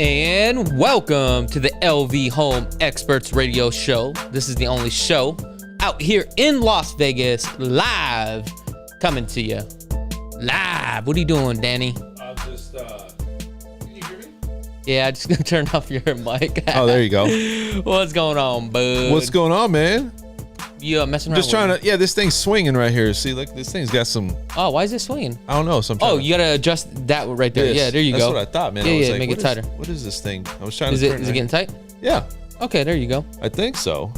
And welcome to the LV Home Experts Radio Show. This is the only show out here in Las Vegas, live, coming to you. Live. What are you doing, Danny? I'm just, can you hear me? Yeah, I'm just going to turn off your mic. Oh, there you go. What's going on, bud? What's going on, man? You messing around Just trying to, yeah, this thing's swinging right here. See, look, this thing's got some, Oh, why is it swinging? I don't know. Oh, you got to adjust that right there. This. Yeah, there you That's go. what I thought, man. Yeah, I was yeah, like, make it tighter. What is this thing? I was trying Is to it turn getting tight? Yeah, Okay, there you go. I think so.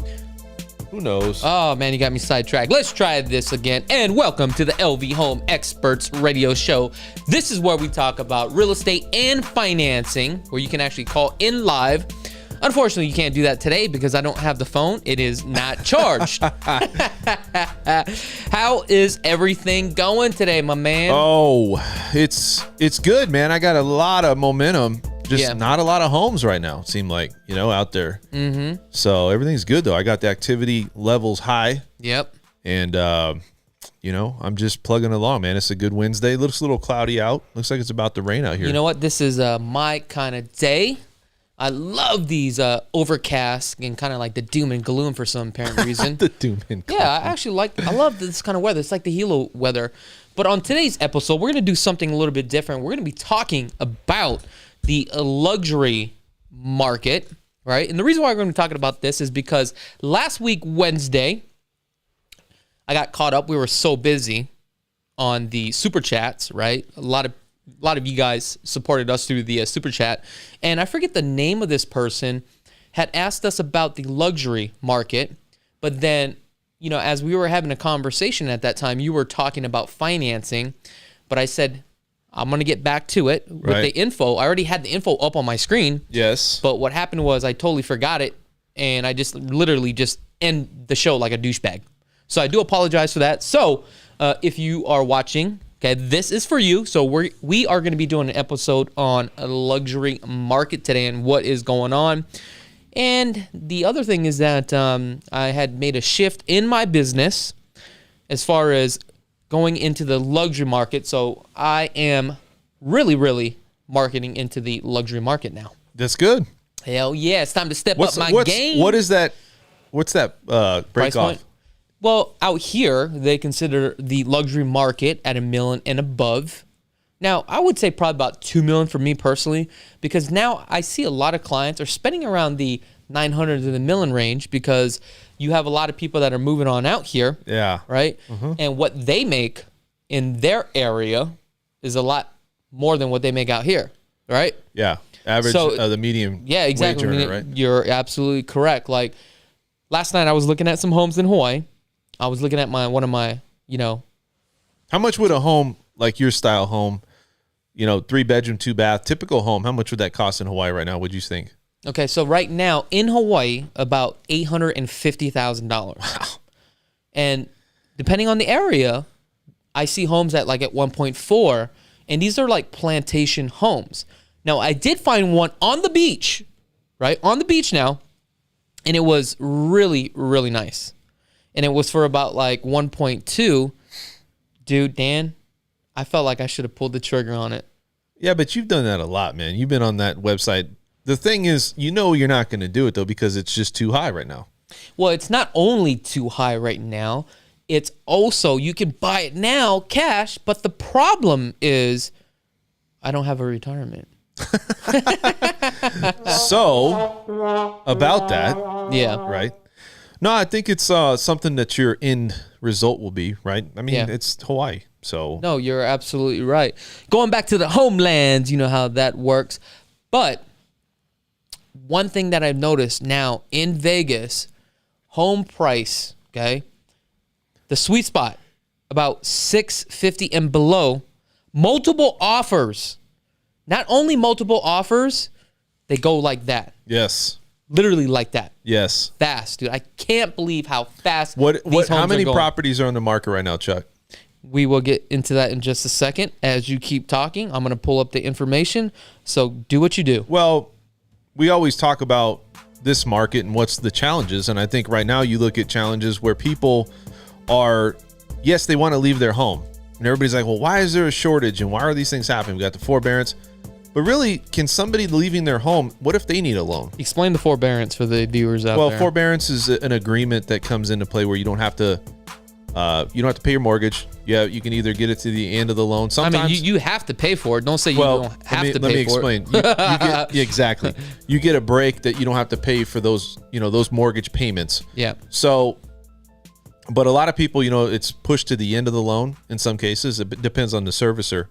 Who knows? Oh, man, you got me sidetracked. Let's try this again. And welcome to the LV Home Experts Radio Show. This is where we talk about real estate and financing, where you can actually call in live. Unfortunately, you can't do that today because I don't have the phone. It is not charged. How is everything going today, my man? Oh, it's good, man. I got a lot of momentum. Just not a lot of homes right now, it seemed like, out there. Mm-hmm. So everything's good, though. I got the activity levels high. Yep. And, I'm just plugging along, man. It's a good Wednesday. Looks a little cloudy out. Looks like it's about to rain out here. You know what? This is my kind of day. I love these overcast and kind of like the doom and gloom for some apparent reason. The doom and gloom. Yeah, I love this kind of weather. It's like the Hilo weather. But on today's episode, we're going to do something a little bit different. We're going to be talking about the luxury market, right? And the reason why we're going to be talking about this is because last week, Wednesday, I got caught up. We were so busy on the super chats, right? A lot of you guys supported us through the super chat. And I forget the name of this person had asked us about the luxury market. But then, as we were having a conversation at that time, you were talking about financing. But I said, I'm going to get back to it with the info. I already had the info up on my screen. Yes. But what happened was I totally forgot it. And I just literally just end the show like a douchebag. So I do apologize for that. So if you are watching, okay, this is for you. So we are going to be doing an episode on a luxury market today and what is going on. And the other thing is that I had made a shift in my business as far as going into the luxury market. So I am really, really marketing into the luxury market now. That's good. Hell yeah. It's time to step up my game. What is that? What's that break off? Point? Well, out here, they consider the luxury market at $1 million and above. Now, I would say probably about $2 million for me personally, because now I see a lot of clients are spending around the 900 to the million range because you have a lot of people that are moving on out here. Yeah. Right? Mm-hmm. And what they make in their area is a lot more than what they make out here. Right? Yeah. Average, So, the median. Yeah, exactly. Wage earner, right? You're absolutely correct. Like last night, I was looking at some homes in Hawaii. I was looking at one of my, How much would a home like your style home, 3-bedroom, 2-bath, typical home, how much would that cost in Hawaii right now? Would you think? Okay, so right now in Hawaii, about $850,000. Wow. And depending on the area, I see homes at 1.4, and these are like plantation homes. Now, I did find one on the beach, right? On the beach now, and it was really, really nice. And it was for about 1.2. Dude, Dan, I felt like I should have pulled the trigger on it. Yeah, but you've done that a lot, man. You've been on that website. The thing is, you're not going to do it, though, because it's just too high right now. Well, it's not only too high right now. It's also, you can buy it now, cash, but the problem is I don't have a retirement. So, about that. Yeah. Right? No, I think it's something that your end result will be, right? I mean, Yeah. It's Hawaii, so. No, you're absolutely right. Going back to the homelands, you know how that works. But one thing that I've noticed now in Vegas, home price, okay, the sweet spot, about $650 and below, multiple offers. Not only multiple offers, they go like that. Yes. Literally like that. Yes. Fast, dude. I can't believe how fast What? these homes How many are going. properties are on the market right now, Chuck? We will get into that in just a second. As you keep talking, I'm going to pull up the information. So do what you do. Well, we always talk about this market and what's the challenges. And I think right now you look at challenges where people are, yes, they want to leave their home. And everybody's like, well, why is there a shortage? And why are these things happening? We got the forbearance. But really, can somebody leaving their home, what if they need a loan? Explain the forbearance for the viewers out there. Well, forbearance is an agreement that comes into play where you don't have to pay your mortgage. Yeah, you can either get it to the end of the loan. Sometimes, I mean, you have to pay for it. Don't say you don't have to pay for it. Let me explain. You get, yeah, exactly. You get a break that you don't have to pay for those, those mortgage payments. Yeah. So, but a lot of people, it's pushed to the end of the loan in some cases. It depends on the servicer.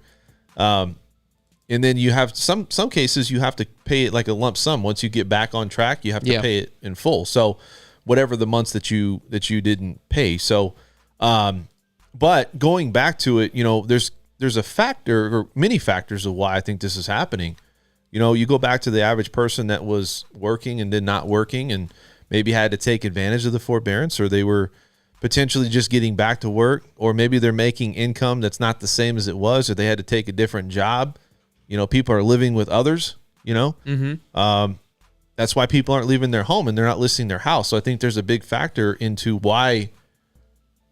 And then you have some cases you have to pay it like a lump sum. Once you get back on track, you have to pay it in full. So whatever the months that you didn't pay. So, but going back to it, there's a factor or many factors of why I think this is happening. You go back to the average person that was working and then not working and maybe had to take advantage of the forbearance, or they were potentially just getting back to work, or maybe they're making income that's not the same as it was, or they had to take a different job. People are living with others, Mm-hmm. That's why people aren't leaving their home and they're not listing their house. So I think there's a big factor into why,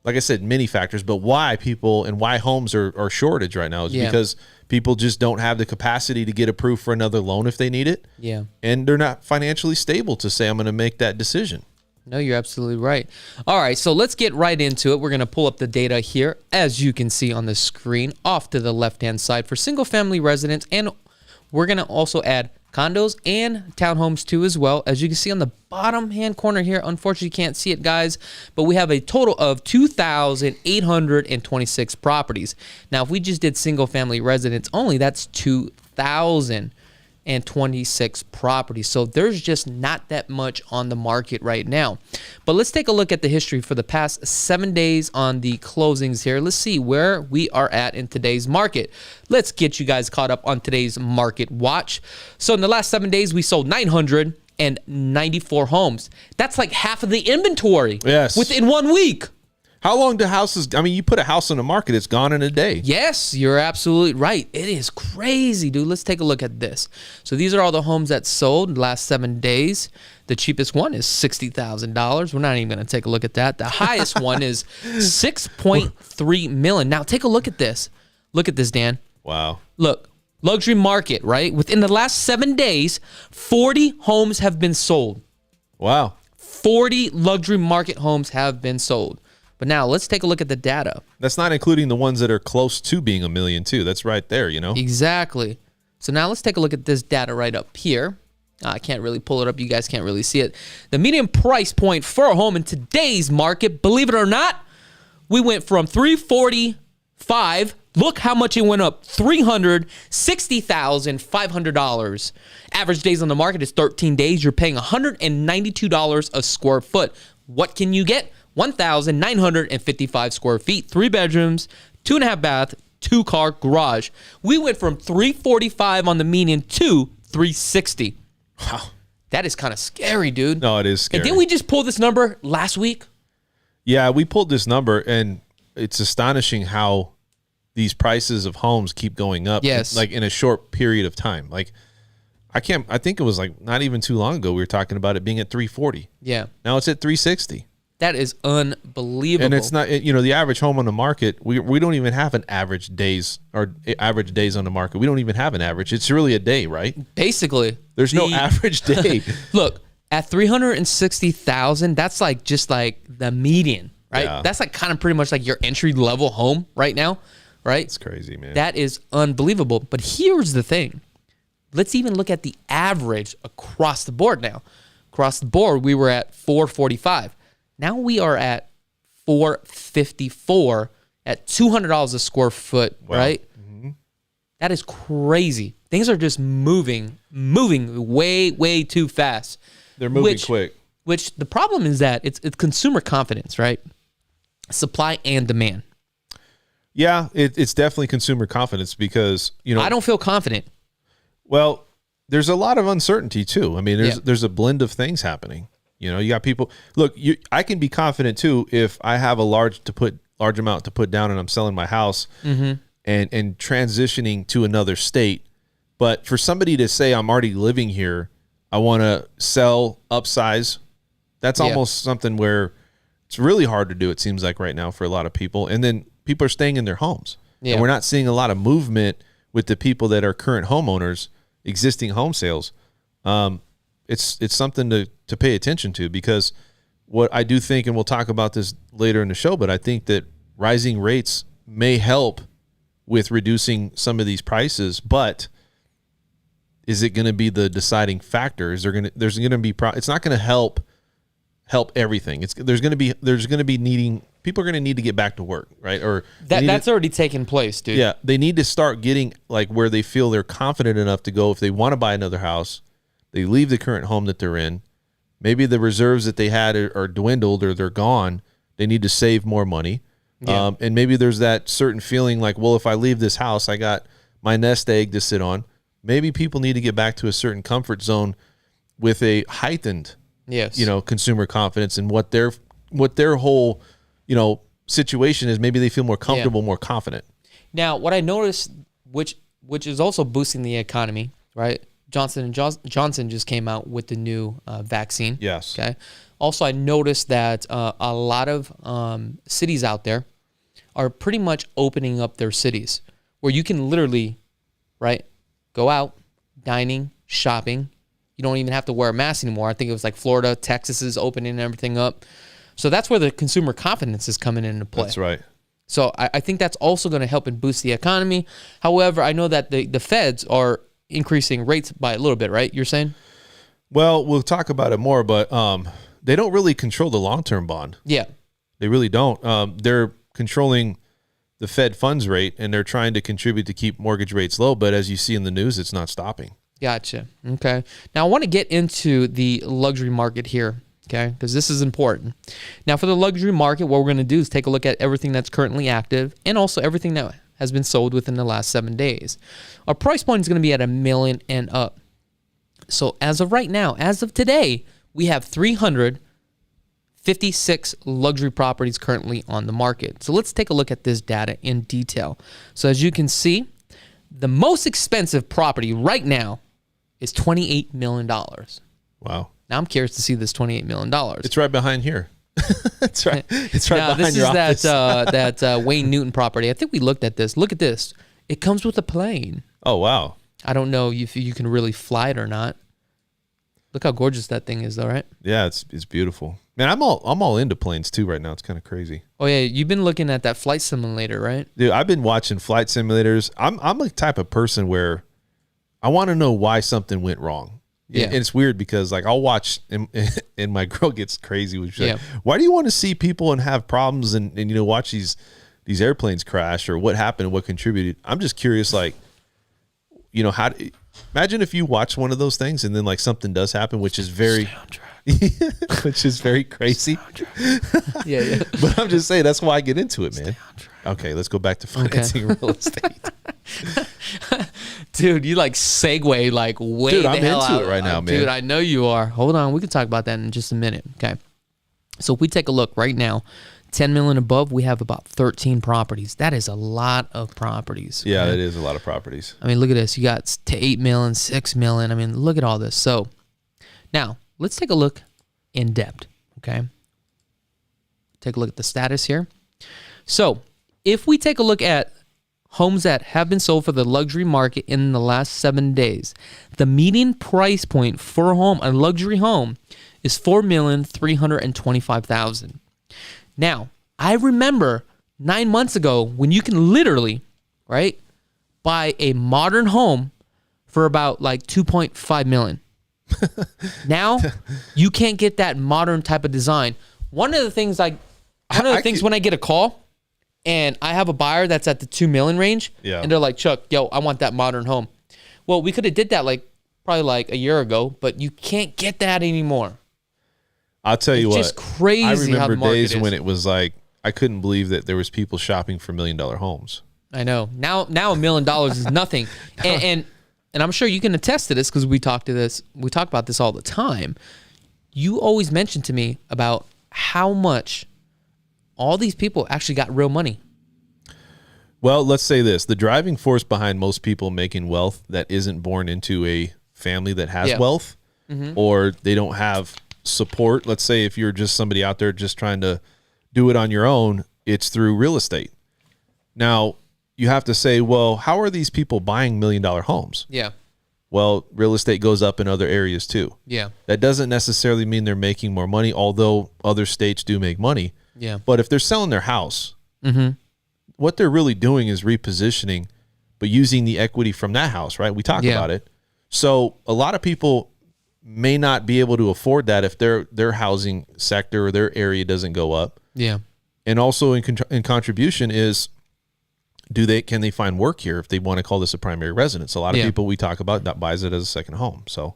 like I said, many factors, but why people and why homes are shortage right now is because people just don't have the capacity to get approved for another loan if they need it. Yeah. And they're not financially stable to say, I'm going to make that decision. No, you're absolutely right. All right, so let's get right into it. We're going to pull up the data here, as you can see on the screen, off to the left-hand side for single-family residents, and we're going to also add condos and townhomes too as well. As you can see on the bottom-hand corner here, unfortunately you can't see it, guys, but we have a total of 2,826 properties. Now, if we just did single-family residents only, that's 2,026 properties. So there's just not that much on the market right now. But let's take a look at the history for the past 7 days on the closings here. Let's see where we are at in today's market. Let's get you guys caught up on today's market watch. So in the last 7 days, we sold 994 homes. That's like half of the inventory. Yes. Within 1 week. How long do houses, you put a house on the market, it's gone in a day. Yes, you're absolutely right. It is crazy, dude. Let's take a look at this. So these are all the homes that sold in the last 7 days. The cheapest one is $60,000. We're not even going to take a look at that. The highest one is $6.3 million. Now take a look at this. Look at this, Dan. Wow. Look, luxury market, right? Within the last 7 days, 40 homes have been sold. Wow. 40 luxury market homes have been sold. But now let's take a look at the data. That's not including the ones that are close to being $1 million too. That's right there, Exactly. So now let's take a look at this data right up here. I can't really pull it up. You guys can't really see it. The median price point for a home in today's market, believe it or not, we went from $345 Look how much it went up. $360,500. Average days on the market is 13 days. You're paying $192 a square foot. What can you get? 1,955 square feet, 3 bedrooms, 2.5 bath, 2-car garage. We went from $345 on the median to $360. Wow. That is kind of scary, dude. No, it is scary. And didn't we just pull this number last week? Yeah, we pulled this number, and it's astonishing how these prices of homes keep going up. Yes. Like in a short period of time. Like I think it was like not even too long ago we were talking about it being at 340. Yeah. Now it's at 360. That is unbelievable. And it's not, the average home on the market, we don't even have an average days or average days on the market. We don't even have an average. It's really a day, right? Basically. There's no average day. Look, at 360,000, that's like just like the median, right? Yeah. That's like kind of pretty much like your entry level home right now, right? It's crazy, man. That is unbelievable. But here's the thing. Let's even look at the average across the board now. Across the board, we were at 445. Now we are at 454 at $200 a square foot, right? Mm-hmm. That is crazy. Things are just moving way, way too fast. They're moving quick. Which the problem is that it's consumer confidence, right? Supply and demand. Yeah, it's definitely consumer confidence because, I don't feel confident. Well, there's a lot of uncertainty too. I mean, there's a blend of things happening. You got people. Look, I can be confident too if I have a large amount to put down and I'm selling my house and transitioning to another state. But for somebody to say I'm already living here, I want to sell, upsize. That's almost something where it's really hard to do. It seems like right now for a lot of people, and then people are staying in their homes, and we're not seeing a lot of movement with the people that are current homeowners, existing home sales. It's something to pay attention to, because what I do think, and we'll talk about this later in the show, but I think that rising rates may help with reducing some of these prices, but is it going to be the deciding factor? It's not going to help everything. People are going to need to get back to work, right? Or that's already taken place, dude. Yeah, they need to start getting like where they feel they're confident enough to go if they want to buy another house. They leave the current home that they're in. Maybe the reserves that they had are dwindled or they're gone. They need to save more money. Yeah. And maybe there's that certain feeling like, well, if I leave this house, I got my nest egg to sit on. Maybe people need to get back to a certain comfort zone with a heightened, consumer confidence and what their whole, situation is. Maybe they feel more comfortable, more confident. Now, what I noticed, which is also boosting the economy, right? Johnson & Johnson just came out with the new vaccine. Yes. Okay. Also, I noticed that a lot of cities out there are pretty much opening up their cities where you can literally, right, go out, dining, shopping. You don't even have to wear a mask anymore. I think it was like Florida, Texas is opening everything up. So that's where the consumer confidence is coming into play. That's right. So I think that's also going to help and boost the economy. However, I know that the feds are increasing rates by a little bit, right? You're saying? Well, we'll talk about it more, but they don't really control the long-term bond. Yeah. They really don't. They're controlling the Fed funds rate, and they're trying to contribute to keep mortgage rates low, but as you see in the news, it's not stopping. Gotcha. Okay. Now, I want to get into the luxury market here, okay, because this is important. Now, for the luxury market, what we're going to do is take a look at everything that's currently active and also everything that has been sold within the last 7 days. Our price point is going to be at $1 million and up. So as of right now, as of today, we have 356 luxury properties currently on the market. So let's take a look at this data in detail. So as you can see, the most expensive property right now is $28 million. Wow. Now I'm curious to see this $28 million. It's right behind here. It's right. It's right now, behind your office. that Wayne Newton property. I think we looked at this. Look at this. It comes with a plane. Oh, wow. I don't know if you can really fly it or not. Look how gorgeous that thing is, though, right? Yeah, it's beautiful. Man, I'm all into planes too right now. It's kind of crazy. Oh yeah, you've been looking at that flight simulator, right? Dude, I've been watching flight simulators. I'm the type of person where I want to know why something went wrong. Yeah. And it's weird because like I'll watch and my girl gets crazy with like, why do you want to see people and have problems and watch these these airplanes crash or what happened, what contributed. I'm just curious, like, you know, imagine if you watch one of those things and then like something does happen, which is very, which is very crazy. Yeah. But I'm just saying, that's why I get into it, man. Okay, let's go back to financing real estate. Dude, you like segue like way Dude, the I'm hell into out. it right now, man. Dude, I know you are. Hold on, we can talk about that in just a minute. Okay. So if we take a look right now, 10 million above, we have about 13 properties. That is a lot of properties. Yeah, right? that is a lot of properties. I mean, look at this. You got to 8 million, 6 million. I mean, look at all this. So now let's take a look in depth. Okay. Take a look at the status here. So if we take a look at homes that have been sold for the luxury market in the last 7 days, the median price point for a luxury home, is $4,325,000. Now, I remember 9 months ago when you can literally, right, buy a modern home for about like 2.5 million. Now, you can't get that modern type of design. One of the things when I get a call and I have a buyer that's at the 2 million range, and they're like, Chuck, yo, I want that modern home. Well, we could have did that probably like a year ago, but you can't get that anymore. I'll tell you what. It's just crazy. I remember how the market days is. when it was like, I couldn't believe that there was people shopping for $1 million homes. I know. Now $1 million is nothing. And I'm sure you can attest to this because we talk about this all the time. You always mention to me about how much all these people actually got real money. Well, let's say this. The driving force behind most people making wealth that isn't born into a family that has wealth, or they don't have support. Let's say if you're just somebody out there just trying to do it on your own, it's through real estate. Now, you have to say, well, how are these people buying $1 million homes? Yeah. Well, real estate goes up in other areas too. Yeah. That doesn't necessarily mean they're making more money, although other states do make money. Yeah. But if they're selling their house, what they're really doing is repositioning, but using the equity from that house, right? We talked about it. So a lot of people may not be able to afford that if their housing sector or their area doesn't go up. Yeah. And also in contribution is, can they find work here if they want to call this a primary residence? A lot of people we talk about that buys it as a second home. So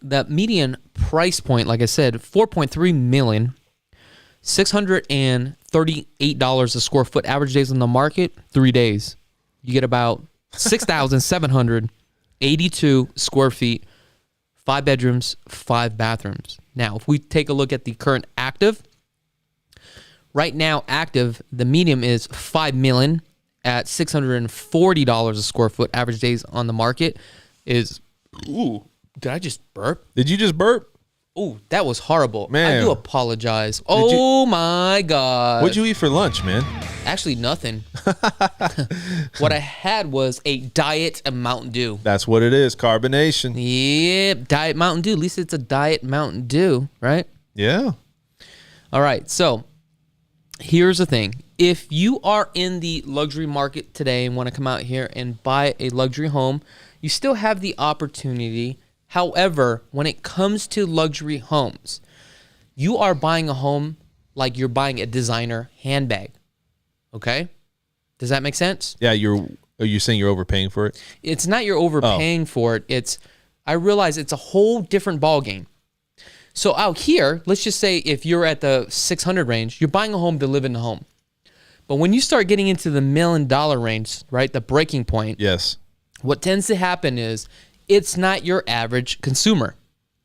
that median price point, like I said, 4.3 million, $638 a square foot, average days on the market, 3 days. You get about 6,782 square feet, 5 bedrooms, 5 bathrooms. Now, if we take a look at the current active, right now active, the median is 5 million at $640 a square foot. Average days on the market is, ooh, did I just burp? Did you just burp? Ooh, that was horrible. Man. I do apologize. Oh my God. What'd you eat for lunch, man? Actually, nothing. What I had was a diet of Mountain Dew. That's what it is, carbonation. Yep, diet Mountain Dew. At least it's a diet Mountain Dew, right? Yeah. All right, so here's the thing. If you are in the luxury market today and want to come out here and buy a luxury home, you still have the opportunity. However, when it comes to luxury homes, you are buying a home like you're buying a designer handbag. Okay? Does that make sense? Yeah, are you saying you're overpaying for it? It's not you're overpaying for it. I realize it's a whole different ballgame. So out here, let's just say if you're at the 600 range, you're buying a home to live in the home. But when you start getting into the $1 million range, right, the breaking point, yes, what tends to happen is it's not your average consumer,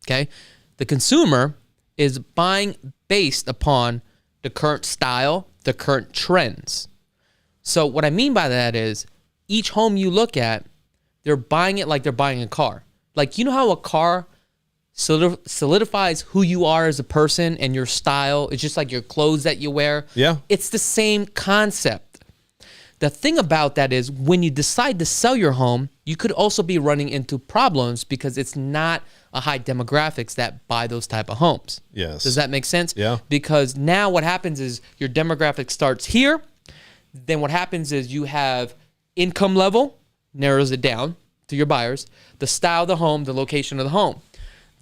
okay? The consumer is buying based upon the current style, the current trends. So what I mean by that is each home you look at, they're buying it like they're buying a car. Like, you know how a car solidifies who you are as a person and your style? It's just like your clothes that you wear. Yeah. It's the same concept. The thing about that is when you decide to sell your home, you could also be running into problems because it's not a high demographics that buy those type of homes. Yes. Does that make sense? Yeah. Because now what happens is your demographic starts here. Then what happens is you have income level, narrows it down to your buyers, the style of the home, the location of the home.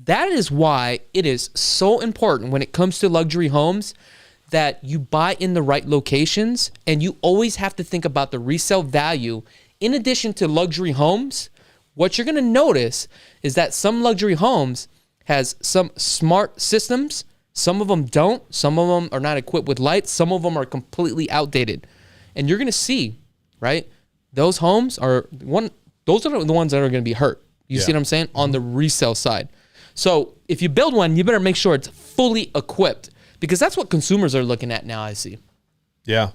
That is why it is so important when it comes to luxury homes that you buy in the right locations, and you always have to think about the resale value. In addition to luxury homes, what you're going to notice is that some luxury homes has some smart systems. Some of them don't. Some of them are not equipped with lights. Some of them are completely outdated. And you're going to see, right? Those homes are those are the ones that are going to be hurt. You see what I'm saying? On the resale side. So if you build one, you better make sure it's fully equipped, because that's what consumers are looking at now, I see. Yeah.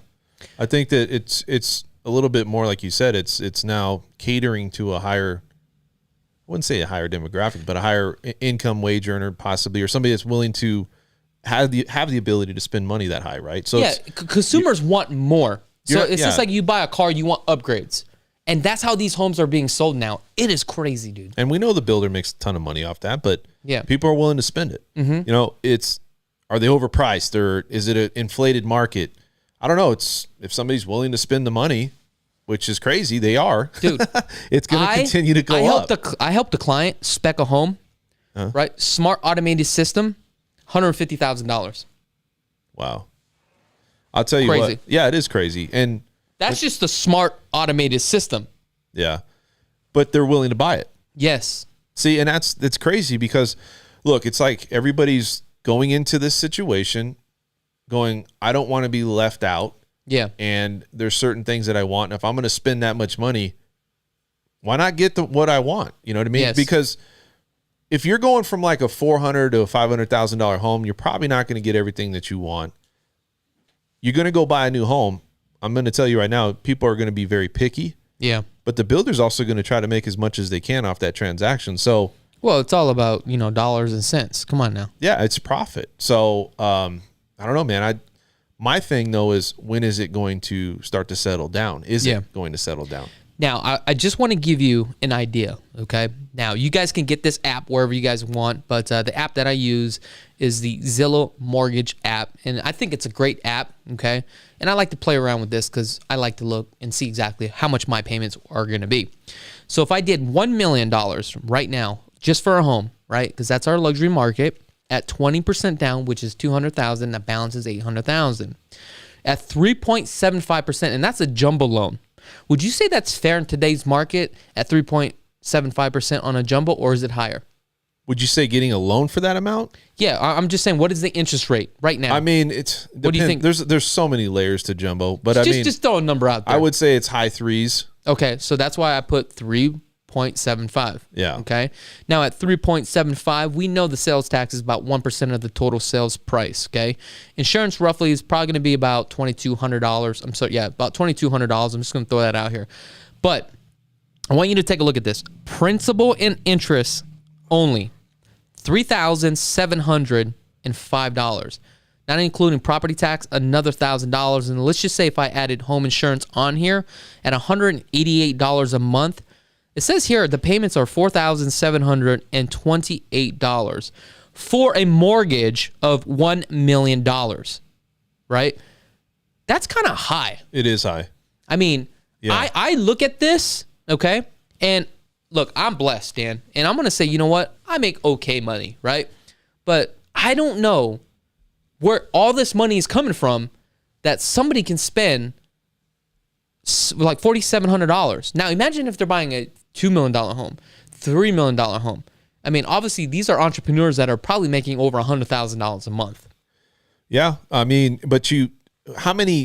I think that it's a little bit more, like you said, it's now catering to a higher, I wouldn't say a higher demographic, but a higher income wage earner possibly, or somebody that's willing to have the ability to spend money that high, right? So yeah, consumers want more. So it's just like you buy a car, you want upgrades. And that's how these homes are being sold now. It is crazy, dude. And we know the builder makes a ton of money off that, but yeah, people are willing to spend it. Mm-hmm. You know, are they overpriced, or is it an inflated market? I don't know. It's if somebody's willing to spend the money, which is crazy, they are. Dude, it's going to continue to go up. I helped a client spec a home, right? Smart automated system, $150,000. Wow. I'll tell you what. Yeah, it is crazy. And that's just a smart automated system. Yeah. But they're willing to buy it. Yes. See, and it's crazy because, look, it's like everybody's going into this situation going, I don't want to be left out. Yeah. And there's certain things that I want. And if I'm going to spend that much money, why not get what I want? You know what I mean? Yes. Because if you're going from like a $400,000 to a $500,000 home, you're probably not going to get everything that you want. You're going to go buy a new home. I'm going to tell you right now, people are going to be very picky. Yeah. But the builder's also going to try to make as much as they can off that transaction. So, well, it's all about, dollars and cents. Come on now. Yeah, it's profit. So, I don't know, man. My thing though is, when is it going to start to settle down? Is it going to settle down? Now, I just want to give you an idea, okay? Now, you guys can get this app wherever you guys want, but the app that I use is the Zillow Mortgage app, and I think it's a great app, okay? And I like to play around with this because I like to look and see exactly how much my payments are going to be. So if I did $1 million right now just for a home, right, because that's our luxury market, at 20% down, which is $200,000, that balance is $800,000. At 3.75%, and that's a jumbo loan. Would you say that's fair in today's market at 3.75% on a jumbo, or is it higher? Would you say getting a loan for that amount? Yeah, I'm just saying, what is the interest rate right now? I mean, what do you think? There's so many layers to jumbo, but just throw a number out there. I would say it's high threes. Okay, so that's why I put 3.75. Yeah. Okay. Now at 3.75, we know the sales tax is about 1% of the total sales price. Okay. Insurance roughly is probably going to be about $2,200. I'm sorry. Yeah, about $2,200. I'm just going to throw that out here. But I want you to take a look at this. Principal and interest only, $3,705. Not including property tax, another $1,000. And let's just say if I added home insurance on here at $188 a month, it says here the payments are $4,728 for a mortgage of $1 million, right? That's kind of high. It is high. I mean, yeah. I look at this, okay, and look, I'm blessed, Dan, and I'm going to say, you know what? I make okay money, right? But I don't know where all this money is coming from that somebody can spend like $4,700. Now, imagine if they're buying a $2 million home, $3 million home. I mean, obviously, these are entrepreneurs that are probably making over $100,000 a month. Yeah, I mean, but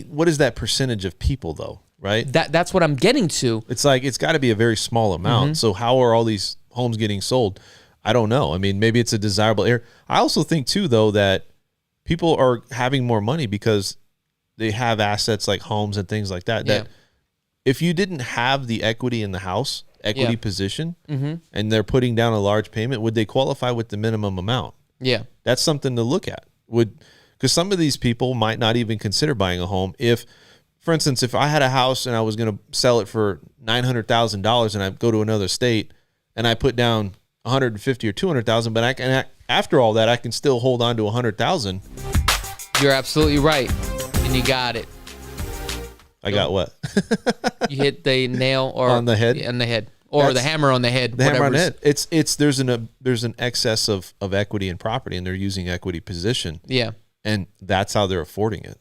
what is that percentage of people, though, right? That's what I'm getting to. It's like, it's got to be a very small amount. Mm-hmm. So how are all these homes getting sold? I don't know. I mean, maybe it's a desirable area. I also think, too, though, that people are having more money because they have assets like homes and things like that. Yeah. That if you didn't have the equity in the house, position, mm-hmm. and they're putting down a large payment, would they qualify with the minimum amount? Yeah. That's something to look at. Because some of these people might not even consider buying a home. If, for instance, if I had a house and I was going to sell it for $900,000 and I go to another state and I put down $150,000 or $200,000, but after all that, I can still hold on to $100,000. You're absolutely right, and you got it. I got what? You hit the nail on the head. On the head, or the hammer on the head. The hammer on the head. It's there's an excess of equity in property, and they're using equity position. Yeah. and that's how they're affording it.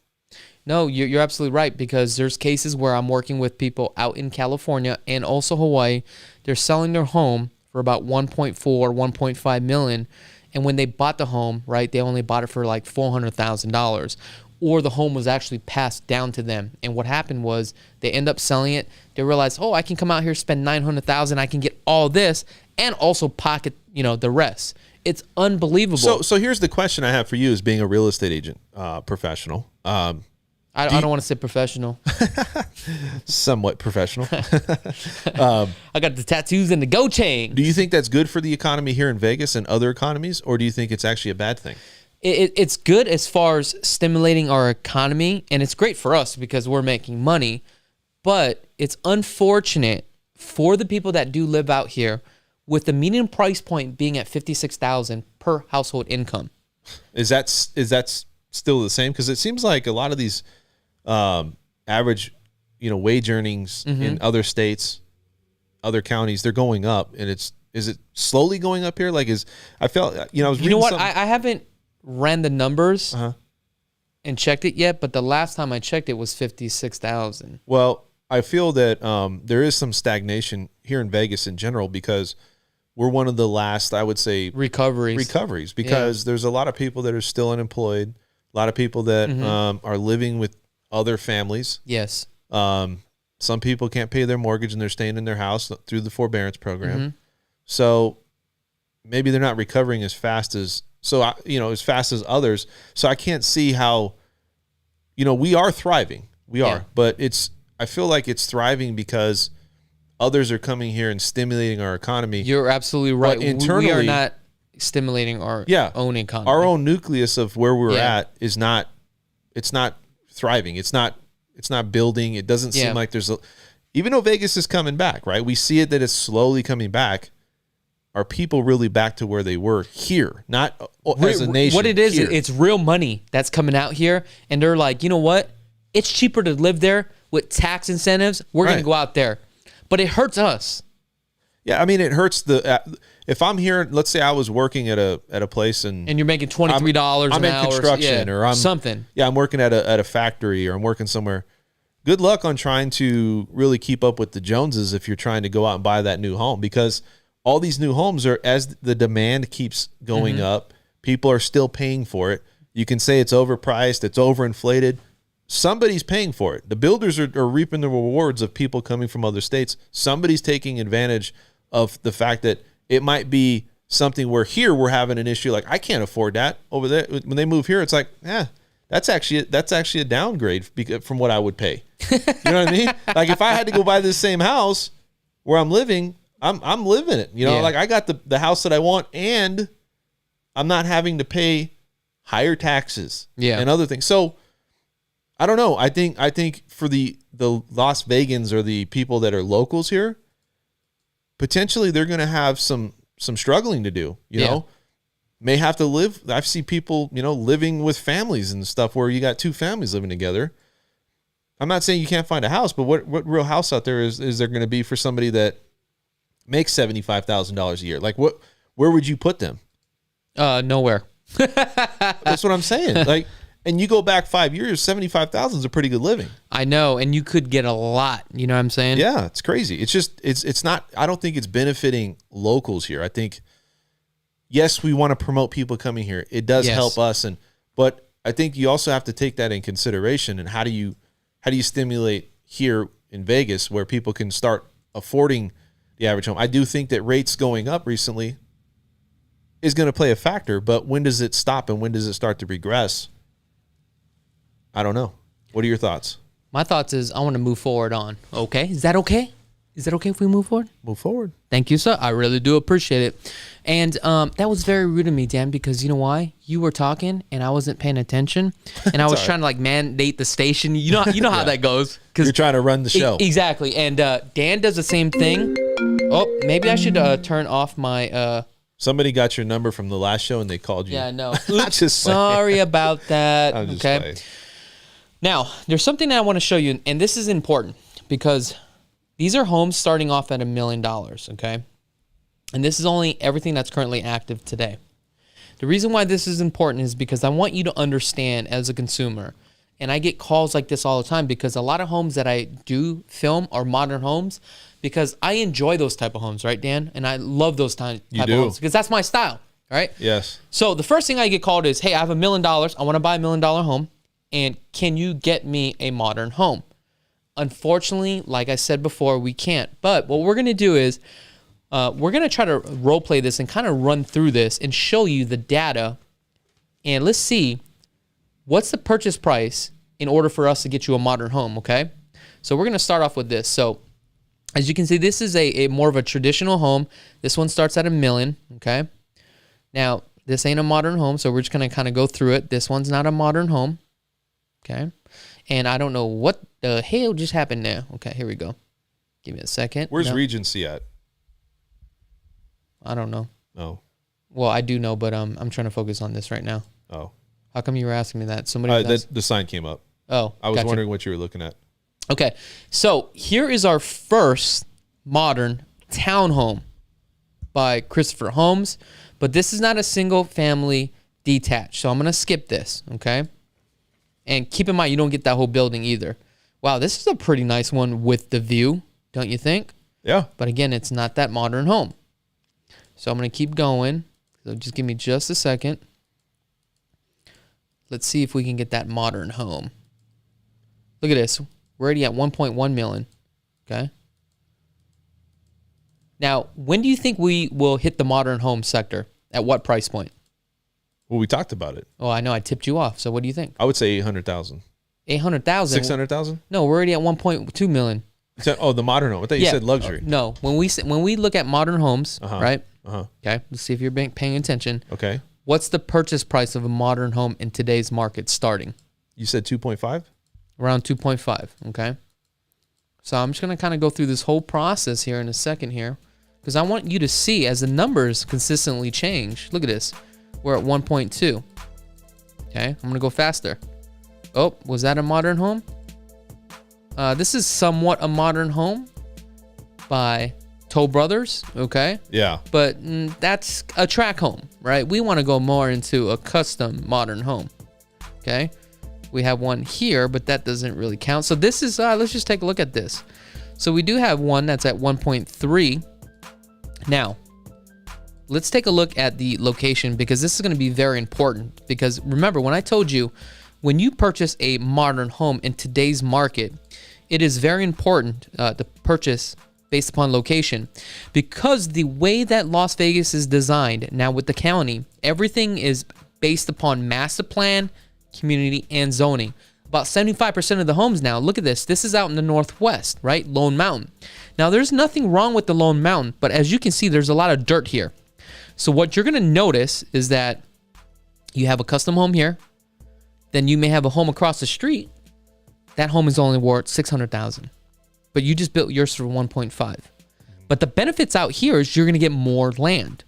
No, you're absolutely right, because there's cases where I'm working with people out in California and also Hawaii. They're selling their home for about 1.4, 1.5 million. And when they bought the home, right, they only bought it for like $400,000, or the home was actually passed down to them. And what happened was they end up selling it. They realized, oh, I can come out here, spend $900,000. I can get all this and also pocket, the rest. It's unbelievable. So here's the question I have for you as being a real estate agent, professional. I don't want to say professional. Somewhat professional. I got the tattoos and the gold chain. Do you think that's good for the economy here in Vegas and other economies, or do you think it's actually a bad thing? It's good as far as stimulating our economy, and it's great for us because we're making money, but it's unfortunate for the people that do live out here with the median price point being at $56,000 per household income. Is that still the same? Because it seems like a lot of these average, wage earnings in other states, other counties, they're going up, and is it slowly going up here? Like, I felt, I was reading. You know what? I haven't ran the numbers and checked it yet, but the last time I checked it was 56,000. Well, I feel that there is some stagnation here in Vegas in general, because we're one of the last, I would say, recoveries, because there's a lot of people that are still unemployed, a lot of people that are living with other families. Yes. Some people can't pay their mortgage and they're staying in their house through the forbearance program. So maybe they're not recovering as fast as others. So I can't see how, we are thriving. We are, but I feel like it's thriving because others are coming here and stimulating our economy. You're absolutely right. But internally, we are not stimulating our own economy. Our own nucleus of where we're at is not, it's not thriving. It's not building. It doesn't seem like even though Vegas is coming back, right? We see it that it's slowly coming back. Are people really back to where they were here? Not as a nation. What it is, here. It's real money that's coming out here. And they're like, you know what? It's cheaper to live there with tax incentives. We're going to go out there. But it hurts us. Yeah, I mean, it hurts if I'm here, let's say I was working at a place and you're making $23 an hour. I'm in construction or I'm something. Yeah, I'm working at a factory or I'm working somewhere. Good luck on trying to really keep up with the Joneses if you're trying to go out and buy that new home, because all these new homes are, as the demand keeps going up, people are still paying for it. You can say it's overpriced, it's overinflated. Somebody's paying for it. The builders are reaping the rewards of people coming from other states. Somebody's taking advantage of the fact that it might be something where here we're having an issue like, I can't afford that. Over there, when they move here, it's like, that's actually a downgrade from what I would pay. You know what I mean? Like, if I had to go buy this same house where I'm living, I'm living it. Like, I got the house that I want, and I'm not having to pay higher taxes and other things. So I don't know. I think for the Las Vegans or the people that are locals here, potentially they're going to have some struggling to do, you know, may have to live. I've seen people, living with families and stuff where you got two families living together. I'm not saying you can't find a house, but what real house out there is there going to be for somebody that makes $75,000 a year? Like, where would you put them? Nowhere. That's what I'm saying. Like, and you go back 5 years, 75,000 is a pretty good living. I know, and you could get a lot. You know what I'm saying? Yeah, it's crazy. It's just it's not. I don't think it's benefiting locals here. I think, yes, we want to promote people coming here. It does help us, but I think you also have to take that in consideration. And how do you stimulate here in Vegas where people can start affording the average home? I do think that rates going up recently is going to play a factor, but when does it stop and when does it start to regress? I don't know. What are your thoughts? My thoughts is I want to move forward on. Okay. Is that okay? Is that okay if we move forward? Move forward. Thank you, sir. I really do appreciate it. And that was very rude of me, Dan, because you know why? You were talking and I wasn't paying attention, and I was trying to like mandate the station. You know how that goes. You're trying to run the show. Exactly. And Dan does the same thing. Oh, maybe I should turn off my. Somebody got your number from the last show and they called you. Yeah, no. Oops, sorry about that. I'm just okay. playing. Now, there's something that I want to show you, and this is important because these are homes starting off at $1 million, okay? And this is only everything that's currently active today. The reason why this is important is because I want you to understand as a consumer, and I get calls like this all the time because a lot of homes that I do film are modern homes because I enjoy those type of homes, right, Dan? And I love those type of homes because that's my style, right? Yes. So the first thing I get called is, hey, I have $1 million. I want to buy $1 million home, and can you get me a modern home? Unfortunately, like I said before, we can't. But what we're going to do is we're going to try to role play this and kind of run through this and show you the data. And let's see what's the purchase price in order for us to get you a modern home, okay? So we're going to start off with this. So as you can see, this is a more of a traditional home. This one starts at $1 million, okay? Now, this ain't a modern home, so we're just going to kind of go through it. This one's not a modern home, okay? And I don't know what the hell just happened there. Okay, here we go. Give me a second. Where's Regency at? I don't know. Oh. Well, I do know, but I'm trying to focus on this right now. Oh. How come you were asking me that? Somebody the sign came up. Oh, I was wondering what you were looking at. Okay, so here is our first modern townhome by Christopher Homes, but this is not a single family detached, so I'm going to skip this, okay? And keep in mind, you don't get that whole building either. Wow, this is a pretty nice one with the view, don't you think? Yeah. But again, it's not that modern home. So I'm going to keep going. So just give me just a second. Let's see if we can get that modern home. Look at this. We're already at 1.1 million. Okay. Now, when do you think we will hit the modern home sector? At what price point? Well, we talked about it. Oh, I know. I tipped you off. So what do you think? I would say 800,000. 800,000? 600,000? No, we're already at 1.2 million. Oh, the modern home. I thought you said luxury. No, when we look at modern homes, right? Uh-huh. Okay, let's see if you're paying attention. Okay. What's the purchase price of a modern home in today's market starting? You said 2.5? Around 2.5, okay? So I'm just going to kind of go through this whole process here in a second here because I want you to see as the numbers consistently change. Look at this. We're at 1.2. Okay, I'm going to go faster. Oh, was that a modern home? This is somewhat a modern home by Toll Brothers, okay? Yeah. But that's a track home, right? We want to go more into a custom modern home, okay? We have one here, but that doesn't really count. So this is, let's just take a look at this. So we do have one that's at 1.3. Now, let's take a look at the location because this is going to be very important. Because remember, when I told you, when you purchase a modern home in today's market, it is very important to purchase based upon location because the way that Las Vegas is designed now with the county, everything is based upon master plan, community, and zoning. About 75% of the homes now, look at this. This is out in the Northwest, right? Lone Mountain. Now, there's nothing wrong with the Lone Mountain, but as you can see, there's a lot of dirt here. So what you're going to notice is that you have a custom home here. Then you may have a home across the street. That home is only worth $600,000, but you just built yours for 1.5. But the benefits out here is you're going to get more land.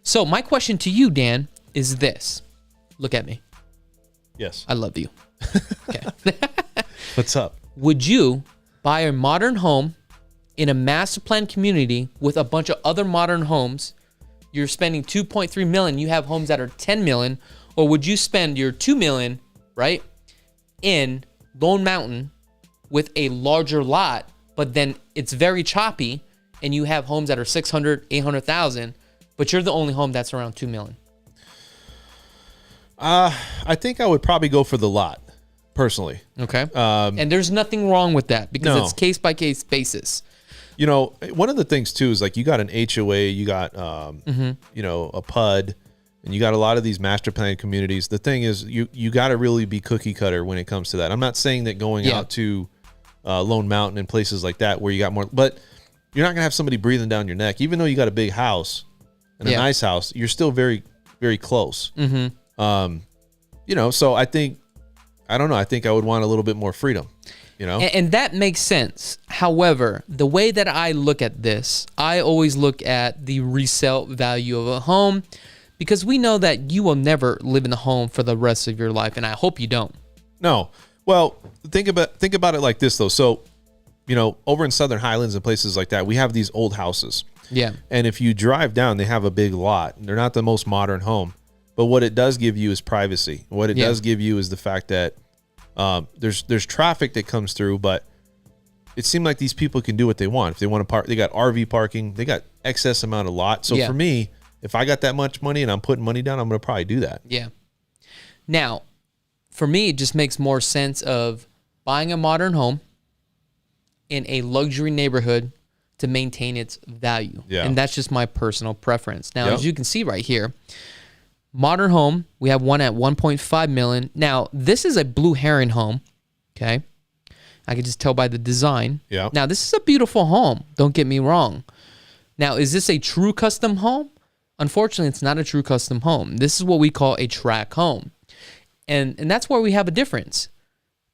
So my question to you, Dan, is this. Look at me. Yes. I love you. Okay. What's up? Would you buy a modern home in a master plan community with a bunch of other modern homes? You're spending 2.3 million. You have homes that are 10 million, or would you spend your 2 million, right, in Lone Mountain with a larger lot, but then it's very choppy and you have homes that are 600, 800,000, but you're the only home that's around 2 million? I think I would probably go for the lot, personally. Okay. And there's nothing wrong with that because it's case by case basis. You know, one of the things too is like you got an HOA, you got you know, a PUD, and you got a lot of these master plan communities. The thing is, you got to really be cookie cutter when it comes to that. I'm not saying that going out to Lone Mountain and places like that where you got more, but you're not gonna have somebody breathing down your neck. Even though you got a big house and a nice house, you're still very, very close. You know, so I think, I don't know. I think I would want a little bit more freedom. You know? And that makes sense. However, the way that I look at this, I always look at the resale value of a home because we know that you will never live in a home for the rest of your life, and I hope you don't. No. Well, think about it like this though. So, you know, over in Southern Highlands and places like that, we have these old houses. Yeah. And if you drive down, they have a big lot. They're not the most modern home, But what it does give you is privacy. What it does give you is the fact that there's traffic that comes through, but it seemed like these people can do what they want. If they want to park, they got RV parking, they got excess amount of lot. So for me, if I got that much money and I'm putting money down, I'm going to probably do that. Yeah. Now, for me, it just makes more sense of buying a modern home in a luxury neighborhood to maintain its value. Yeah. And that's just my personal preference. Now, as you can see right here, modern home, we have one at 1.5 million. Now, this is a Blue Heron home, okay? I can just tell by the design. Yeah. Now, this is a beautiful home. Don't get me wrong. Now, is this a true custom home? Unfortunately, it's not a true custom home. This is what we call a track home. And that's where we have a difference.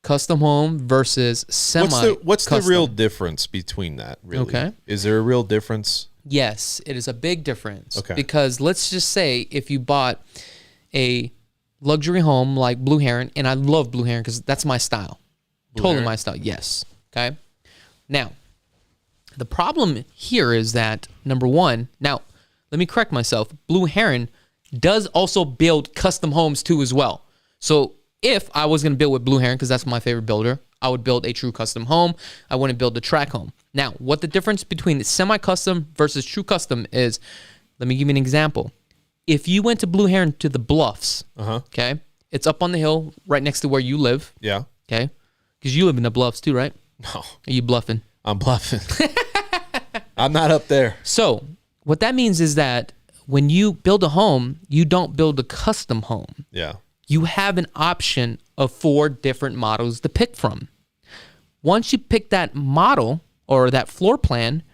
Custom home versus semi-custom. What's the real difference between that, really? Okay. Is there a real difference? Yes, it is a big difference. Okay. Because let's just say if you bought a luxury home like Blue Heron, and I love Blue Heron because that's my style. Totally my style, yes. Okay. Now, the problem here is that, number one, now, let me correct myself. Blue Heron does also build custom homes too as well. So if I was going to build with Blue Heron, because that's my favorite builder, I would build a true custom home. I wouldn't build a track home. Now, what the difference between semi-custom versus true custom is, let me give you an example. If you went to Blue Heron to the Bluffs, okay, it's up on the hill right next to where you live. Yeah. Okay. Because you live in the Bluffs too, right? No. Are you bluffing? I'm bluffing. I'm not up there. So what that means is that when you build a home, you don't build a custom home. Yeah. You have an option of 4 different models to pick from. Once you pick that model or that floor plan,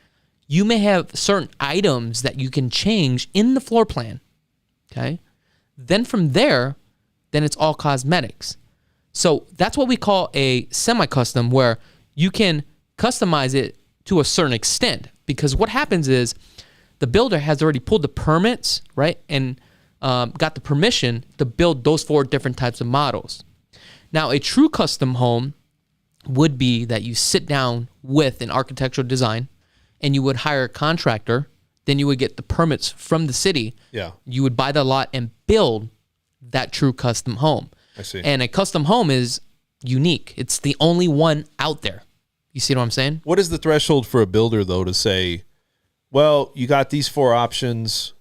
you may have certain items that you can change in the floor plan. Okay. Then from there, then it's all cosmetics. So that's what we call a semi-custom, where you can customize it to a certain extent. Because what happens is the builder has already pulled the permits, right? And got the permission to build those 4 different types of models. Now, a true custom home would be that you sit down with an architectural design and you would hire a contractor. Then you would get the permits from the city. Yeah. You would buy the lot and build that true custom home. I see. And a custom home is unique. It's the only one out there. You see what I'm saying? What is the threshold for a builder, though, to say, well, you got these 4 options,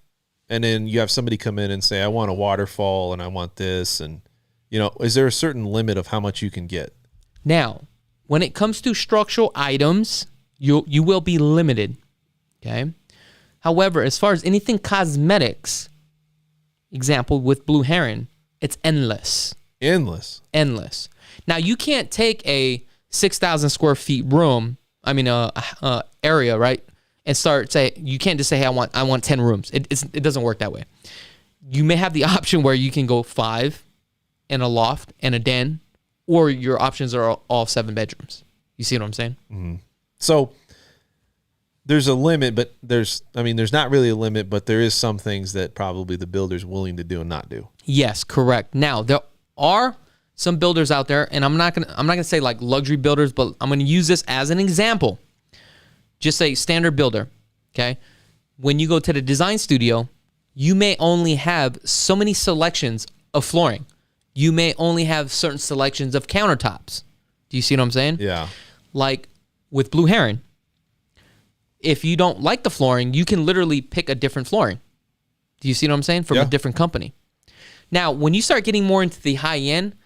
and then you have somebody come in and say, I want a waterfall and I want this. And, is there a certain limit of how much you can get? Now, when it comes to structural items, you will be limited. Okay. However, as far as anything cosmetics, example with Blue Heron, it's endless. Endless. Now, you can't take a 6,000 square feet room, area, right? And you can't just say, hey, I want 10 rooms. It doesn't work that way. You may have the option where you can go 5 and a loft and a den, or your options are all 7 bedrooms. You see what I'm saying? Mm-hmm. So there's a limit, but there's not really a limit, but there is some things that probably the builder's willing to do and not do. Yes, correct. Now, there are some builders out there, and I'm not gonna say like luxury builders, but I'm gonna use this as an example. Just a standard builder, okay? When you go to the design studio, you may only have so many selections of flooring. You may only have certain selections of countertops. Do you see what I'm saying? Yeah. Like with Blue Heron, if you don't like the flooring, you can literally pick a different flooring. Do you see what I'm saying? From a different company. Now, when you start getting more into the high end,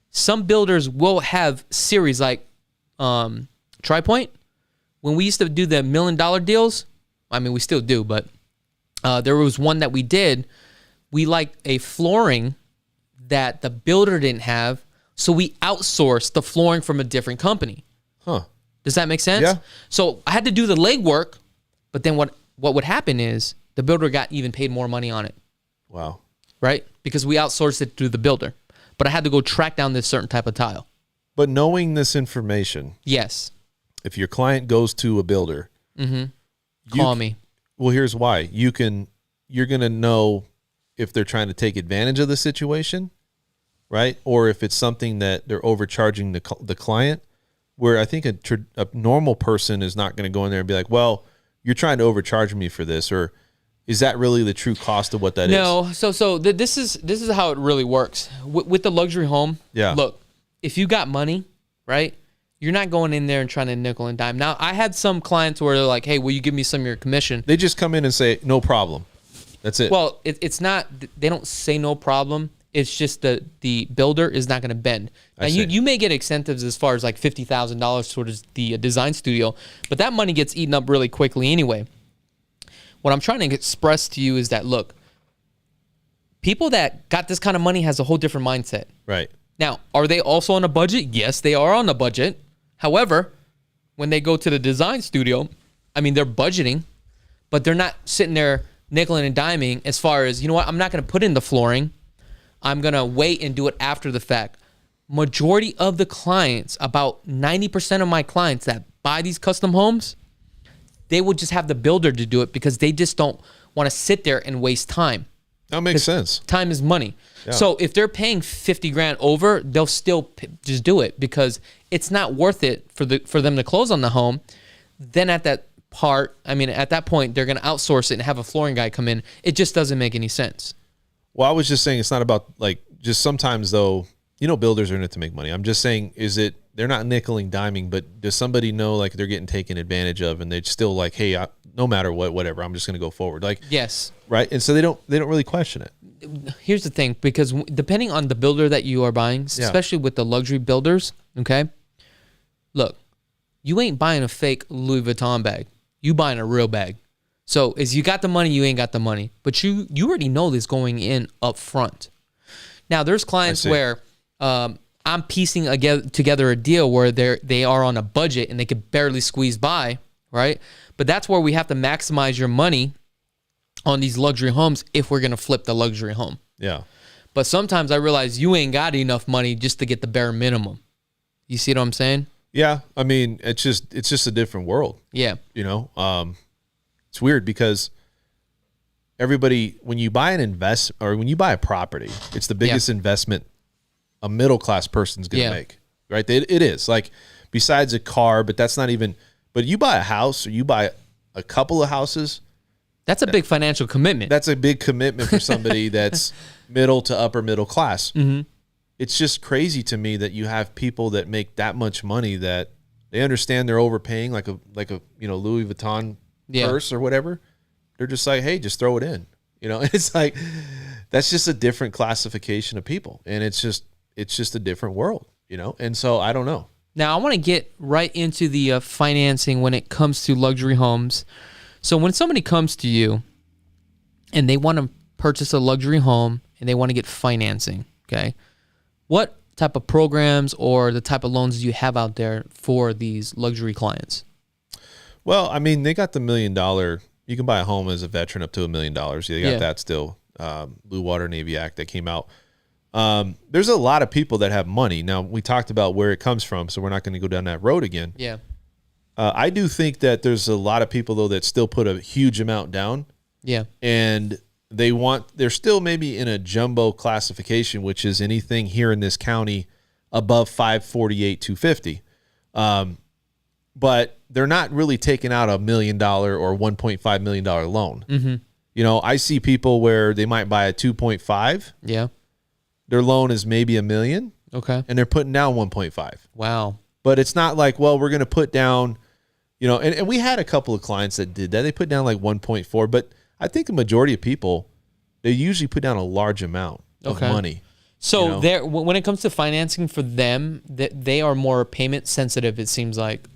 some builders will have series like Tri-Point. When we used to do the $1 million deals, we still do, but there was one that we did. We liked a flooring that the builder didn't have, so we outsourced the flooring from a different company. Huh. Does that make sense? Yeah. So I had to do the legwork, but then what would happen is the builder got even paid more money on it. Wow. Right? Because we outsourced it to the builder. But I had to go track down this certain type of tile. But knowing this information, yes. If your client goes to a builder, call me. Well, here's why. You're going to know if they're trying to take advantage of the situation, right? Or if it's something that they're overcharging the client, where I think a normal person is not going to go in there and be like, well, you're trying to overcharge me for this, or is that really the true cost of what that is? No. This is how it really works with the luxury home. Yeah. Look, if you got money, right? You're not going in there and trying to nickel and dime. Now, I had some clients where they're like, "Hey, will you give me some of your commission?" They just come in and say, "No problem." That's it. Well, it's not. They don't say no problem. It's just the builder is not going to bend. Now, you may get incentives as far as like $50,000 towards the design studio, but that money gets eaten up really quickly anyway. What I'm trying to express to you is that, look, people that got this kind of money has a whole different mindset. Right. Now, are they also on a budget? Yes, they are on a budget. However, when they go to the design studio, I mean, they're budgeting, but they're not sitting there nickeling and diming as far as, you know what, I'm not going to put in the flooring. I'm going to wait and do it after the fact. Majority of the clients, about 90% of my clients that buy these custom homes, they will just have the builder to do it because they just don't want to sit there and waste time. That makes sense. Time is money. Yeah. So if they're paying 50 grand over, they'll still just do it because it's not worth it for them to close on the home. Then at that point, they're going to outsource it and have a flooring guy come in. It just doesn't make any sense. Well, I was just saying it's not about like just sometimes though, builders are in it to make money. I'm just saying, they're not nickeling, diming, but does somebody know like they're getting taken advantage of and they're still like, hey, no matter what, whatever, I'm just going to go forward. Like, yes. Right. And so they don't really question it. Here's the thing, because depending on the builder that you are buying, especially with the luxury builders, okay, look, you ain't buying a fake Louis Vuitton bag. You buying a real bag. So as you got the money, you ain't got the money. But you already know this going in up front. Now, there's clients where I'm piecing together a deal where they are on a budget and they could barely squeeze by, right? But that's where we have to maximize your money on these luxury homes if we're going to flip the luxury home. Yeah. But sometimes I realize you ain't got enough money just to get the bare minimum. You see what I'm saying? Yeah. I mean, it's just a different world. Yeah. It's weird because everybody, when you buy when you buy a property, it's the biggest investment a middle-class person's going to make, right? It is like besides a car, but that's not even, but you buy a house or you buy a couple of houses. That's a big financial commitment. That's a big commitment for somebody that's middle to upper middle class. Mm-hmm. It's just crazy to me that you have people that make that much money that they understand they're overpaying like a Louis Vuitton purse or whatever. They're just like, hey, just throw it in. It's like that's just a different classification of people, and it's just a different world, And so I don't know. Now I want to get right into the financing when it comes to luxury homes. So when somebody comes to you and they want to purchase a luxury home and they want to get financing, okay, what type of programs or the type of loans do you have out there for these luxury clients? Well, I mean, they got the $1 million. You can buy a home as a veteran up to $1 million. They got that still. Blue Water Navy Act that came out. There's a lot of people that have money. Now, we talked about where it comes from, so we're not going to go down that road again. Yeah. I do think that there's a lot of people, though, that still put a huge amount down. Yeah. And they're still maybe in a jumbo classification, which is anything here in this county above 548, 250. But they're not really taking out $1 million or $1.5 million loan. Mm-hmm. I see people where they might buy a 2.5. Yeah. Their loan is maybe $1 million. Okay. And they're putting down 1.5. Wow. But it's not like, well, we're going to put down, and we had a couple of clients that did that. They put down like 1.4, but I think the majority of people, they usually put down a large amount of money. So when it comes to financing for them, they are more payment sensitive, it seems like.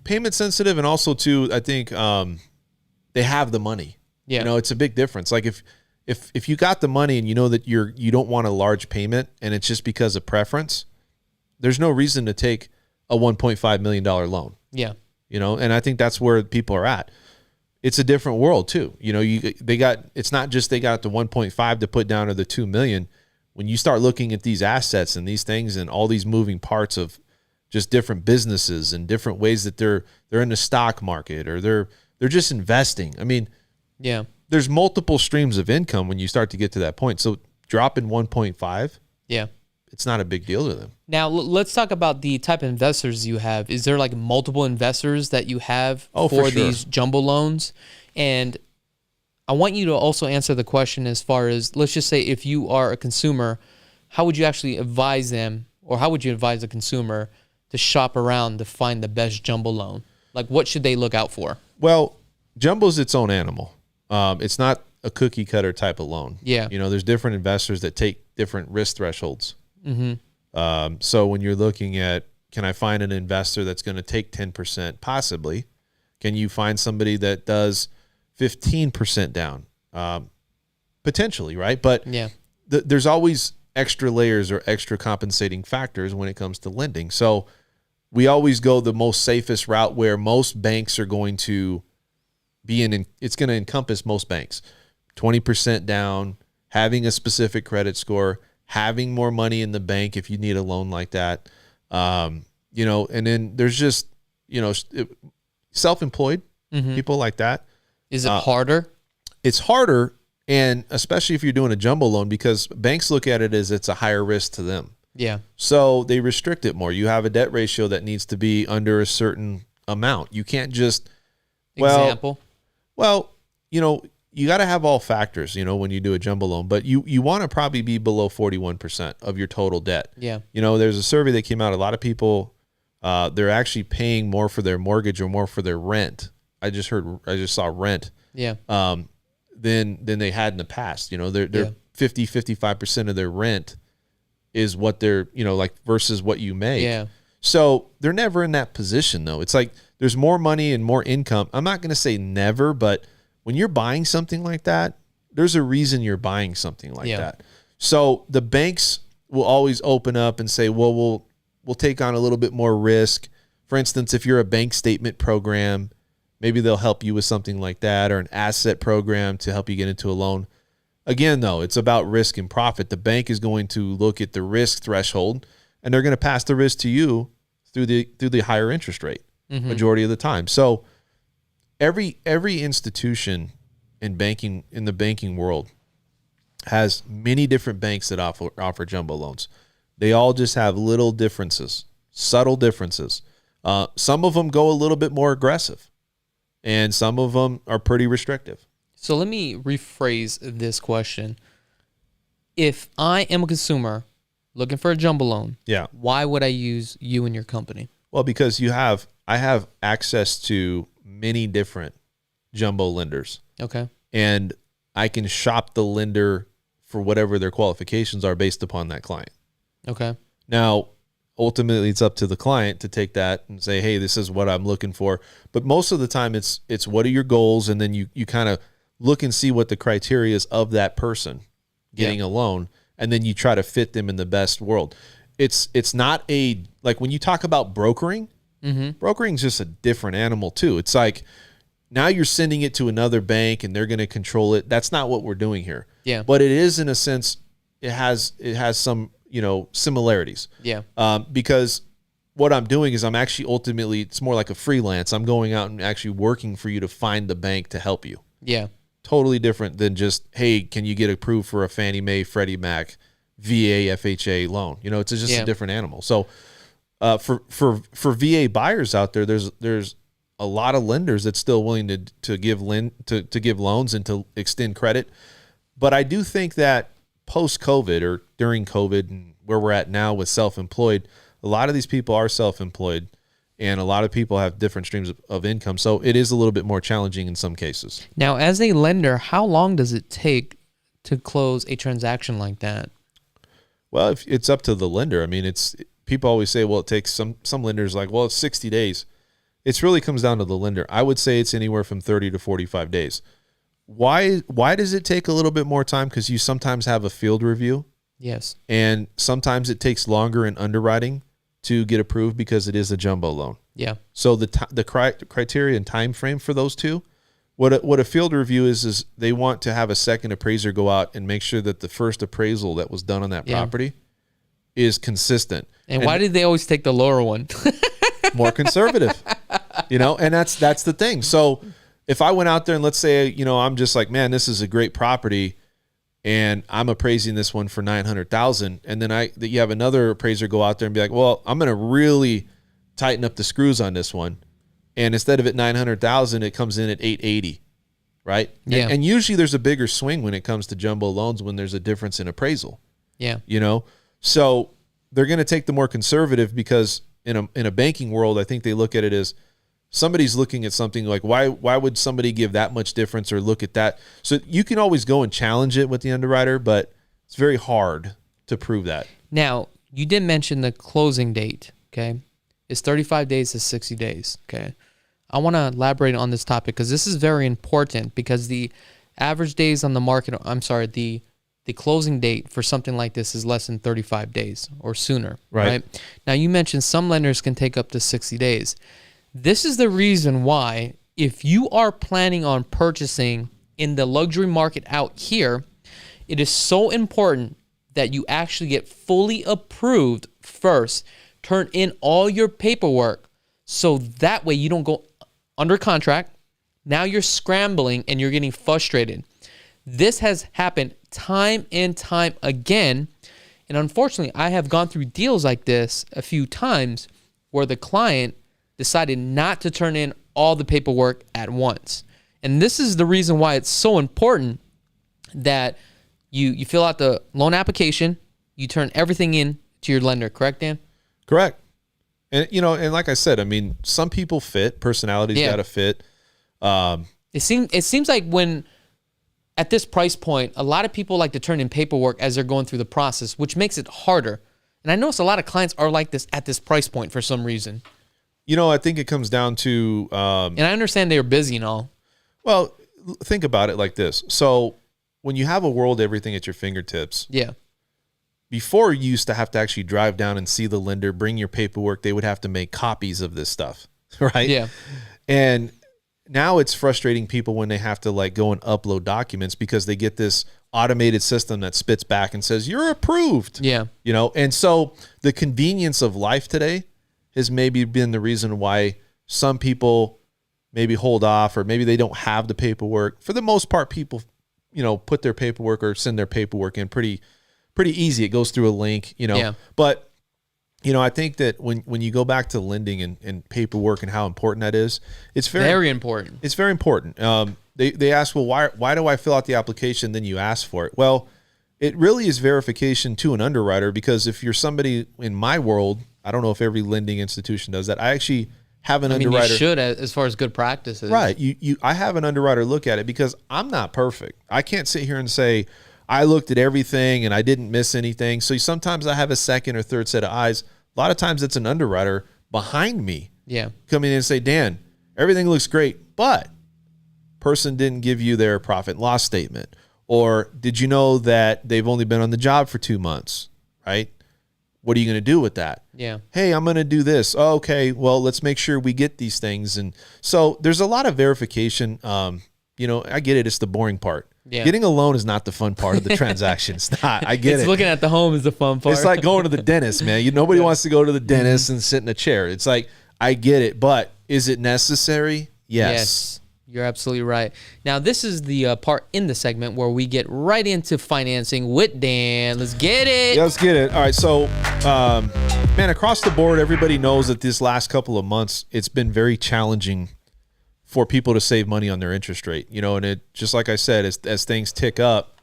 Payment sensitive, and also too, I think they have the money. Yeah. It's a big difference. Like if you got the money and you know that you don't want a large payment and it's just because of preference, there's no reason to take a $1.5 million loan. Yeah. And I think that's where people are at. It's a different world too. It's not just they got the 1.5 to put down or the 2 million. When you start looking at these assets and these things and all these moving parts of just different businesses and different ways that they're in the stock market or they're just investing. I mean, yeah, there's multiple streams of income when you start to get to that point. So dropping 1.5, yeah, it's not a big deal to them. Now let's talk about the type of investors you have. Is there like multiple investors that you have for these jumbo loans? And I want you to also answer the question as far as, let's just say if you are a consumer, how would you actually advise them, or how would you advise a consumer to shop around to find the best jumbo loan? Like, what should they look out for? Well, jumbo's its own animal. It's not a cookie cutter type of loan. Yeah. There's different investors that take different risk thresholds. So when you're looking at, can I find an investor that's going to take 10%? Possibly. Can you find somebody that does 15% down? Potentially, right? But there's always extra layers or extra compensating factors when it comes to lending. So we always go the most safest route, where most banks are going to be it's going to encompass most banks. 20% down, having a specific credit score, having more money in the bank if you need a loan like that. And then there's just, self-employed people like that. Is it harder? It's harder, and especially if you're doing a jumbo loan, because banks look at it as it's a higher risk to them. Yeah. So they restrict it more. You have a debt ratio that needs to be under a certain amount. You can't just, Example. Well, you got to have all factors, when you do a jumbo loan, but you want to probably be below 41% of your total debt. Yeah. There's a survey that came out. A lot of people, they're actually paying more for their mortgage or more for their rent. I just saw rent. Yeah. Than they had in the past. They're 55% of their rent is what they're, versus what you make. Yeah. So they're never in that position though. It's like there's more money and more income. I'm not going to say never, but when you're buying something like that, there's a reason you're buying something like that. So the banks will always open up and say, well, we'll take on a little bit more risk. For instance, if you're a bank statement program, maybe they'll help you with something like that, or an asset program to help you get into a loan. Again, though, it's about risk and profit. The bank is going to look at the risk threshold, and they're going to pass the risk to you through the higher interest rate majority of the time. So every institution in the banking world has many different banks that offer jumbo loans. They all just have little differences, subtle differences. Some of them go a little bit more aggressive, and some of them are pretty restrictive. So let me rephrase this question. If I am a consumer looking for a jumbo loan, why would I use you and your company? Well, because I have access to many different jumbo lenders. Okay. And I can shop the lender for whatever their qualifications are based upon that client. Okay. Now, ultimately, it's up to the client to take that and say, hey, this is what I'm looking for. But most of the time, it's what are your goals? And then you kind of look and see what the criteria is of that person getting a loan. And then you try to fit them in the best world. It's not like when you talk about brokering, brokering is just a different animal too. It's like now you're sending it to another bank and they're going to control it. That's not what we're doing here. Yeah. But it is, in a sense, it has some, similarities. Yeah. Because what I'm doing is I'm actually ultimately, it's more like a freelance. I'm going out and actually working for you to find the bank to help you. Yeah. Totally different than just, hey, can you get approved for a Fannie Mae, Freddie Mac, VA, FHA loan? It's just a different animal. So for VA buyers out there, there's a lot of lenders that's still willing to give loans and to extend credit. But I do think that post-COVID or during COVID and where we're at now with self-employed, a lot of these people are self-employed, and a lot of people have different streams of income. So it is a little bit more challenging in some cases. Now, as a lender, how long does it take to close a transaction like that? Well, if it's up to the lender. I mean, people always say, well, it takes some lenders like, well, it's 60 days. It really comes down to the lender. I would say it's anywhere from 30 to 45 days. Why does it take a little bit more time? Because you sometimes have a field review. Yes. And sometimes it takes longer in underwriting to get approved because it is a jumbo loan. Yeah. So the criteria and time frame for those two, what a field review is they want to have a second appraiser go out and make sure that the first appraisal that was done on that property is consistent. And why did they always take the lower one? More conservative, and that's the thing. So if I went out there and let's say, I'm just like, man, this is a great property and I'm appraising this one for $900,000. And then you have another appraiser go out there and be like, well, I'm going to really tighten up the screws on this one. And instead of at $900,000, it comes in at $880,000, right? Yeah. And usually there's a bigger swing when it comes to jumbo loans when there's a difference in appraisal. Yeah. You know, so they're going to take the more conservative because in a banking world, I think they look at it as somebody's looking at something like why would somebody give that much difference or look at that? So you can always go and challenge it with the underwriter, but it's very hard to prove that. Now, you did mention the closing date, okay? It's 35 days to 60 days, okay? I want to elaborate on this topic because this is very important because the average days on the market, the closing date for something like this is less than 35 days or sooner, right? Now, you mentioned some lenders can take up to 60 days. This is the reason why if you are planning on purchasing in the luxury market out here, it is so important that you actually get fully approved first. Turn in all your paperwork so that way you don't go under contract. Now you're scrambling and you're getting frustrated. This has happened time and time again. And unfortunately, I have gone through deals like this a few times where the client decided not to turn in all the paperwork at once. And this is the reason why it's so important that you fill out the loan application, you turn everything in to your lender, correct, Dan? Correct. And, you know, and like I said, I mean, some people fit, personalities got to fit. It seems like when at this price point, a lot of people like to turn in paperwork as they're going through the process, which makes it harder. And I notice a lot of clients are like this at this price point for some reason. You know, I think it comes down to... and I understand they're busy and all. Well, think about it like this. So when you have a world, everything at your fingertips. Yeah. Before, you used to have to actually drive down and see the lender, bring your paperwork. They would have to make copies of this stuff, right? Yeah. And now it's frustrating people when they have to like go and upload documents because they get this automated system that spits back and says, you're approved. Yeah. You know, and so the convenience of life today has maybe been the reason why some people maybe hold off or maybe they don't have the paperwork. For the most part, people, you know, put their paperwork or send their paperwork in pretty easy. It goes through a link, you know. Yeah. But, you know, I think that when you go back to lending and paperwork and how important that is, it's very important. It's very important. They ask, well, why do I fill out the application? Then you ask for it. Well, it really is verification to an underwriter because if you're somebody in my world, I don't know if every lending institution does that. I actually have an underwriter. You should, as far as good practices. Right. I have an underwriter look at it because I'm not perfect. I can't sit here and say, I looked at everything and I didn't miss anything. So sometimes I have a second or third set of eyes. A lot of times it's an underwriter behind me coming in and say, Dan, everything looks great, but person didn't give you their profit and loss statement. Or did you know that they've only been on the job for 2 months, right? What are you going to do with that? Yeah. Hey, I'm going to do this. Oh, okay, well, let's make sure we get these things. And so there's a lot of verification. You know, I get it. It's the boring part. Yeah. Getting a loan is not the fun part of the transaction. It's not. I get it. Looking at the home is the fun part. It's like going to the dentist, man. Nobody wants to go to the dentist and sit in a chair. It's like, I get it, but is it necessary? Yes. You're absolutely right. Now, this is the part in the segment where we get right into financing with Dan. Let's get it. Yeah, let's get it. All right. So, man, across the board, everybody knows that this last couple of months, it's been very challenging for people to save money on their interest rate, you know, and it just like I said, as things tick up,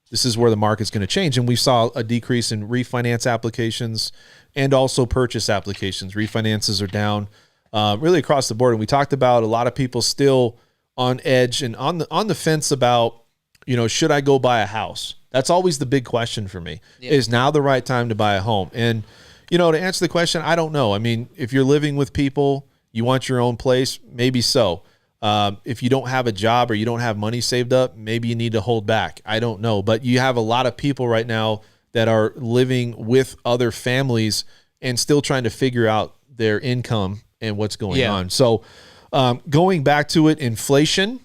this is where the market's going to change. And we saw a decrease in refinance applications and also purchase applications. Refinances are down really across the board. And we talked about a lot of people still on edge and on the fence about, you know, should I go buy a house? That's always the big question for me. Yeah. Is now the right time to buy a home? And, you know, to answer the question, I don't know. I mean, if you're living with people, you want your own place, maybe so. If you don't have a job or you don't have money saved up, maybe you need to hold back. I don't know. But you have a lot of people right now that are living with other families and still trying to figure out their income and what's going on. So going back to it, inflation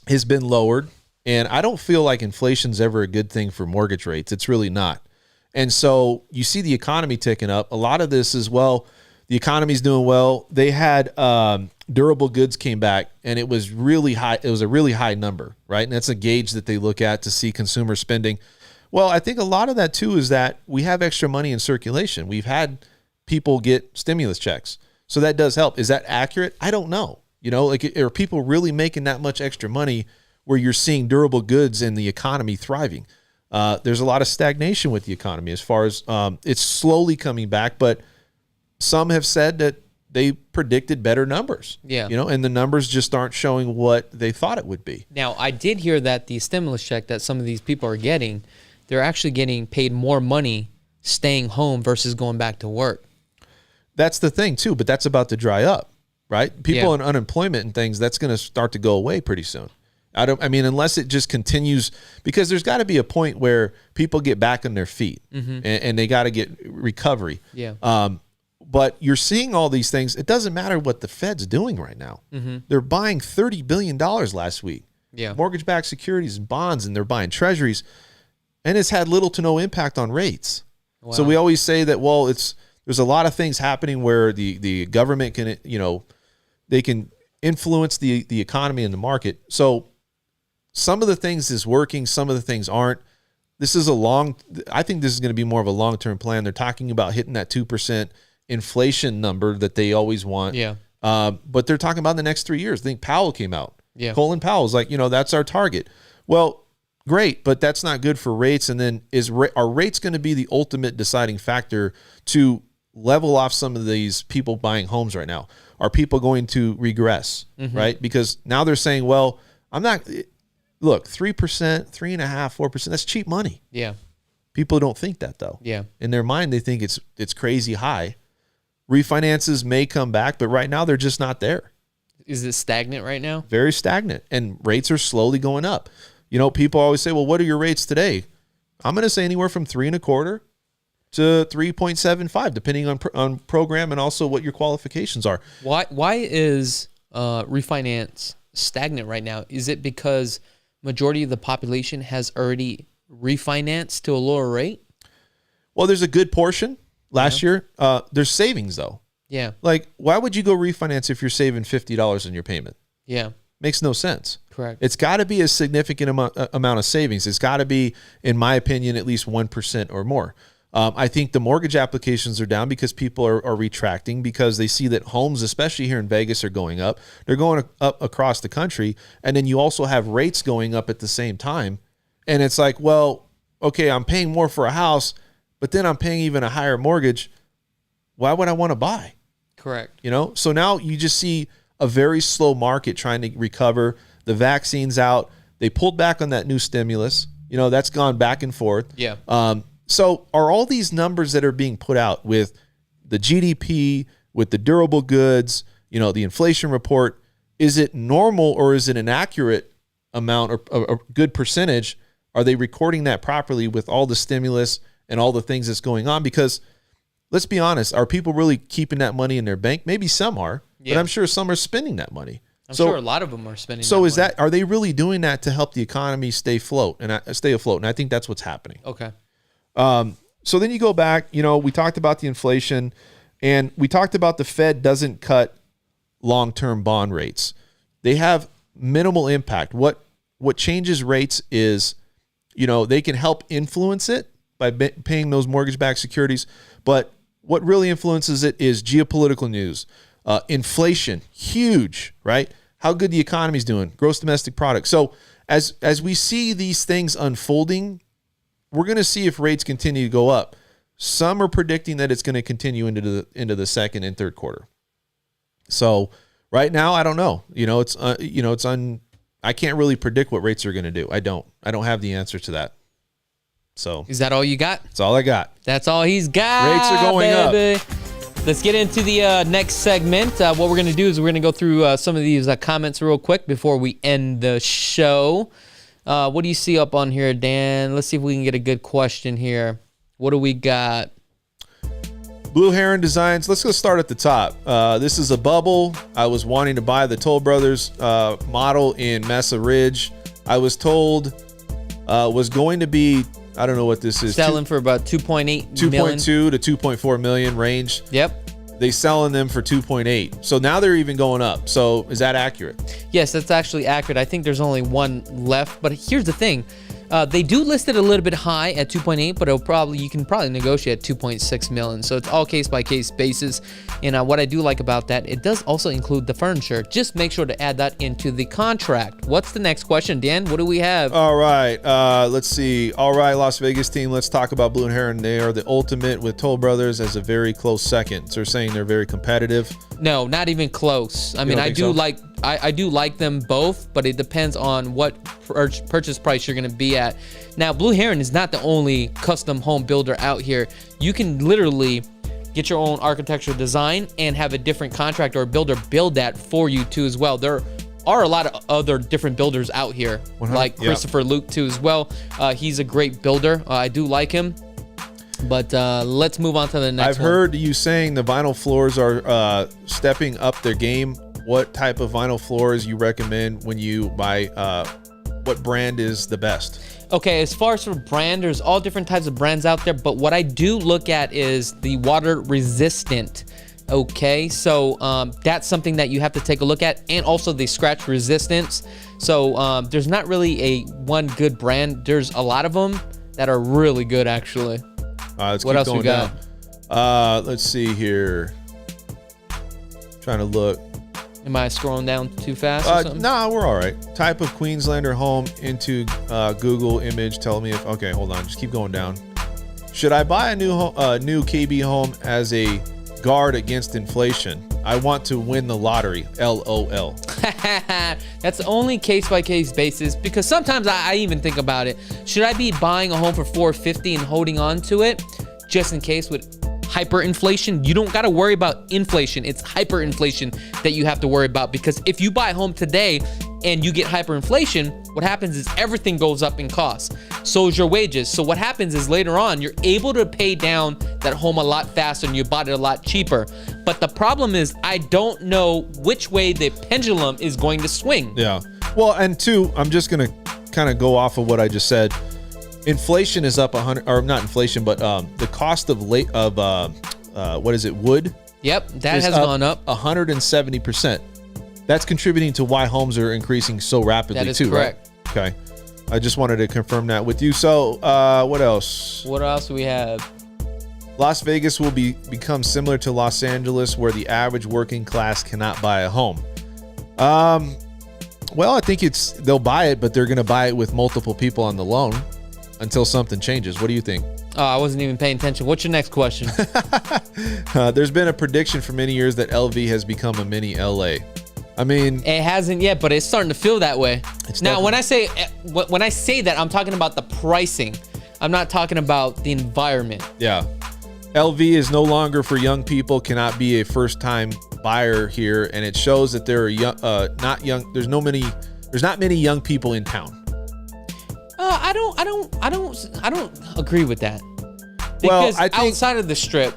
has been lowered. And I don't feel like inflation's ever a good thing for mortgage rates. It's really not. And so you see the economy ticking up. A lot of this is, well, the economy's doing well. They had durable goods came back, and it was really high. It was a really high number, right? And that's a gauge that they look at to see consumer spending. Well, I think a lot of that, too, is that we have extra money in circulation. We've had people get stimulus checks. So that does help. Is that accurate? I don't know. You know, like, are people really making that much extra money where you're seeing durable goods and the economy thriving? There's a lot of stagnation with the economy as far as it's slowly coming back, but some have said that they predicted better numbers. Yeah. You know, and the numbers just aren't showing what they thought it would be. Now, I did hear that the stimulus check that some of these people are getting, they're actually getting paid more money staying home versus going back to work. That's the thing too, but that's about to dry up, right? People in unemployment and things, that's going to start to go away pretty soon. I mean, unless it just continues, because there's got to be a point where people get back on their feet and they got to get recovery. Yeah. But you're seeing all these things. It doesn't matter what the Fed's doing right now. They're buying $30 billion last week. Yeah. Mortgage-backed securities and bonds, and they're buying treasuries. And it's had little to no impact on rates. Wow. So we always say that, well, there's a lot of things happening where the government can, they can influence the economy and the market. So some of the things is working, some of the things aren't. I think this is going to be more of a long-term plan. They're talking about hitting that 2% inflation number that they always want. Yeah. But they're talking about in the next 3 years. I think Powell came out. Yeah. Colin Powell's like, that's our target. Well, great, but that's not good for rates. And then are rates going to be the ultimate deciding factor to level off some of these people buying homes right now? Are people going to regress, right? Because now they're saying, well, look, 3%, 3.5%, 4%, that's cheap money. Yeah. People don't think that though. Yeah. In their mind, they think it's crazy high. Refinances may come back, but right now they're just not there. Is it stagnant right now? Very stagnant, and rates are slowly going up. People always say, well, what are your rates today? I'm going to say anywhere from 3.25% to 3.75%, depending on program and also what your qualifications are. Why is refinance stagnant right now? Is it because majority of the population has already refinanced to a lower rate? Well, there's a good portion last year. There's savings though. Yeah. Like, why would you go refinance if you're saving $50 in your payment? Yeah. Makes no sense. Correct. It's got to be a significant amount of savings. It's got to be, in my opinion, at least 1% or more. I think the mortgage applications are down because people are retracting because they see that homes, especially here in Vegas, are going up. They're going up across the country. And then you also have rates going up at the same time. And it's like, well, okay, I'm paying more for a house, but then I'm paying even a higher mortgage. Why would I want to buy? Correct. So now you just see a very slow market trying to recover. The vaccine's out. They pulled back on that new stimulus. That's gone back and forth. Yeah. So are all these numbers that are being put out with the GDP, with the durable goods, the inflation report, is it normal or is it an accurate amount or a good percentage? Are they recording that properly with all the stimulus and all the things that's going on? Because let's be honest, are people really keeping that money in their bank? Maybe some are, but I'm sure some are spending that money. I'm sure a lot of them are spending. So that money. are they really doing that to help the economy stay afloat? And I think that's what's happening. Okay. So then you go back, we talked about the inflation and we talked about the Fed doesn't cut long-term bond rates. They have minimal impact. What changes rates is, they can help influence it by paying those mortgage-backed securities. But what really influences it is geopolitical news, inflation, huge, right? How good the economy's doing, gross domestic product. So as we see these things unfolding, we're going to see if rates continue to go up. Some are predicting that it's going to continue into the second and third quarter. So right now, I don't know. I can't really predict what rates are going to do. I don't have the answer to that. So is that all you got? That's all I got. That's all he's got. Rates are going up. Let's get into the next segment. What we're going to do is we're going to go through some of these comments real quick before we end the show. What do you see up on here, Dan? Let's see if we can get a good question here. What do we got? Blue Heron Designs. Let's go start at the top. This is a bubble. I was wanting to buy the Toll Brothers model in Mesa Ridge. I was told was going to be, I don't know what this is. Selling for about 2.8 million. 2.2 to 2.4 million range. Yep. They selling them for 2.8. So now they're even going up. So is that accurate? Yes, that's actually accurate. I think there's only one left. But here's the thing. They do list it a little bit high at 2.8, but you can probably negotiate 2.6 million. So it's all case by case basis. And what I do like about that, it does also include the furniture. Just make sure to add that into the contract. What's the next question, Dan? What do we have? All right. Let's see. All right, Las Vegas team. Let's talk about Blue Heron. They are the ultimate with Toll Brothers as a very close second. So they're saying they're very competitive. No, not even close. I mean, I do like them both, but it depends on what purchase price you're going to be at. Now, Blue Heron is not the only custom home builder out here. You can literally get your own architectural design and have a different contractor or builder build that for you too as well. There are a lot of other different builders out here, like Christopher Luke too as well. He's a great builder. I do like him. But let's move on to the next one. I've heard you saying the vinyl floors are stepping up their game. What type of vinyl floors you recommend when you buy? What brand is the best? Okay, as far as for brand, there's all different types of brands out there. But what I do look at is the water resistant. Okay, so that's something that you have to take a look at, and also the scratch resistance. So there's not really a one good brand. There's a lot of them that are really good, actually. What else we got? Let's see here. Trying to look. Am I scrolling down too fast or something? Nah, we're all right. Type of Queenslander home into Google image. Tell me if... Okay, hold on. Just keep going down. Should I buy a new KB home as a guard against inflation? I want to win the lottery. LOL. That's only case-by-case basis, because sometimes I even think about it. Should I be buying a home for $450 and holding on to it just in case with hyperinflation? You don't got to worry about inflation. It's hyperinflation that you have to worry about, because if you buy a home today and you get hyperinflation, what happens is everything goes up in cost. So is your wages. So what happens is later on, you're able to pay down that home a lot faster and you bought it a lot cheaper. But the problem is, I don't know which way the pendulum is going to swing. Yeah. Well, and two, I'm just going to kind of go off of what I just said. Inflation is up 100, or not inflation, but the cost of what is it, wood? Yep, that has gone up 170%. That's contributing to why homes are increasing so rapidly. That is too, correct. Right? Okay. I just wanted to confirm that with you. So, what else? What else do we have? Las Vegas will become similar to Los Angeles, where the average working class cannot buy a home. Well, I think they'll buy it, but they're going to buy it with multiple people on the loan until something changes. What do you think? Oh, I wasn't even paying attention. What's your next question? There's been a prediction for many years that LV has become a mini LA. I mean, it hasn't yet, but it's starting to feel that way. Now, when I say that, I'm talking about the pricing. I'm not talking about the environment. Yeah. LV is no longer for young people, cannot be a first-time buyer here, and it shows that there are there's not many young people in town. I don't agree with that. Because well, I think outside of the strip,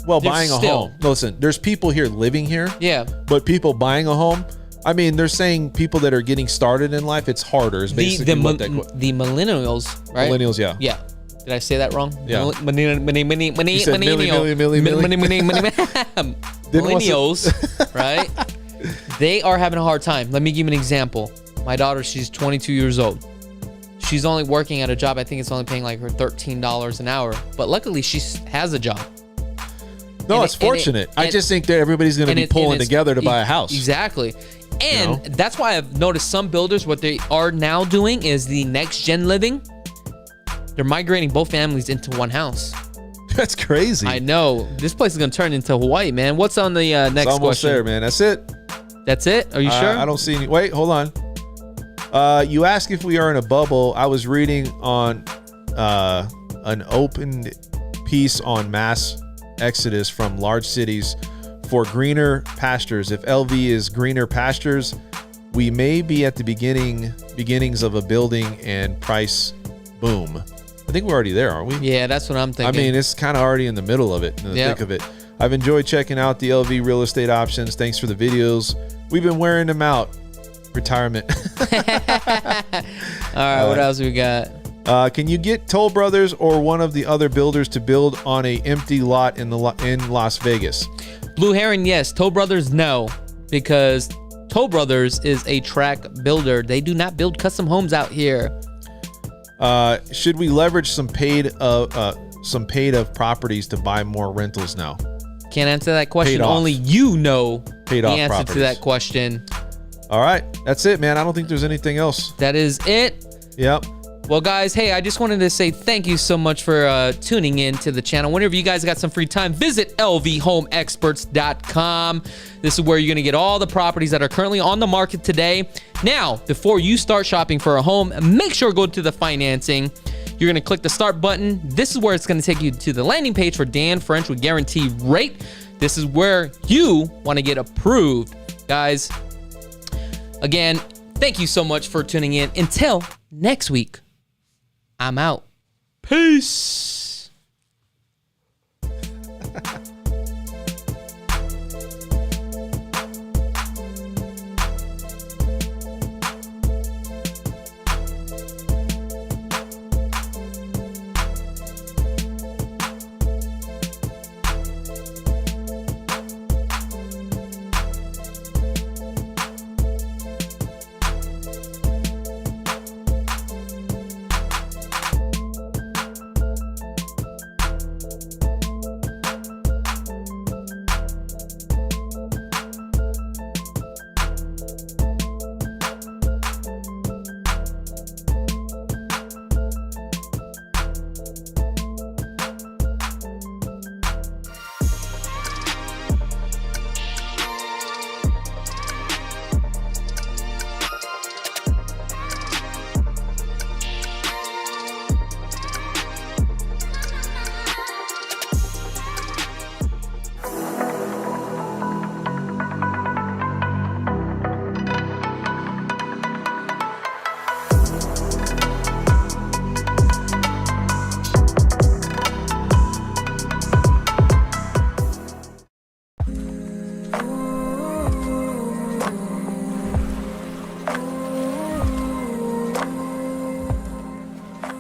buying a home. Listen, there's people here living here. Yeah. But people buying a home, I mean, they're saying people that are getting started in life, it's harder. Is basically the millennials, right? Millennials, yeah. Yeah. Did I say that wrong? Yeah. Millennials, right? They are having a hard time. Let me give you an example. My daughter, she's 22 years old. She's only working at a job, I think it's only paying like her $13 an hour. But luckily, she has a job. No, it's fortunate. I just think that everybody's going to be pulling together to buy a house. Exactly. And that's why I've noticed some builders, what they are now doing is the next gen living. They're migrating both families into one house. That's crazy. I know. This place is going to turn into Hawaii, man. What's on the next question? It's almost there, man. That's it. That's it? Are you sure? I don't see any. Wait, hold on. You asked if we are in a bubble. I was reading on an open piece on mass exodus from large cities for greener pastures. If LV is greener pastures, we may be at the beginnings of a building and price boom. I think we're already there, aren't we? Yeah, that's what I'm thinking. I mean, it's kind of already in the middle of it, in the thick of it. I've enjoyed checking out the LV real estate options. Thanks for the videos. We've been wearing them out. Retirement. All right, what else we got? Can you get Toll Brothers or one of the other builders to build on a empty lot in Las Vegas? Blue Heron, yes. Toll Brothers, no, because Toll Brothers is a track builder. They do not build custom homes out here. Should we leverage some paid of properties to buy more rentals now? Can't answer that question. Paid off. Only you know Paid the off answer properties. to that question. All right, that's it, man. I don't think there's anything else. That is it. Yep. Well, guys, hey, I just wanted to say thank you so much for tuning in to the channel. Whenever you guys got some free time, visit lvhomeexperts.com. This is where you're going to get all the properties that are currently on the market today. Now, before you start shopping for a home, make sure to go to the financing. You're going to click the start button. This is where it's going to take you to the landing page for Dan French with Guarantee Rate. This is where you want to get approved. Guys, again, thank you so much for tuning in. Until next week. I'm out. Peace.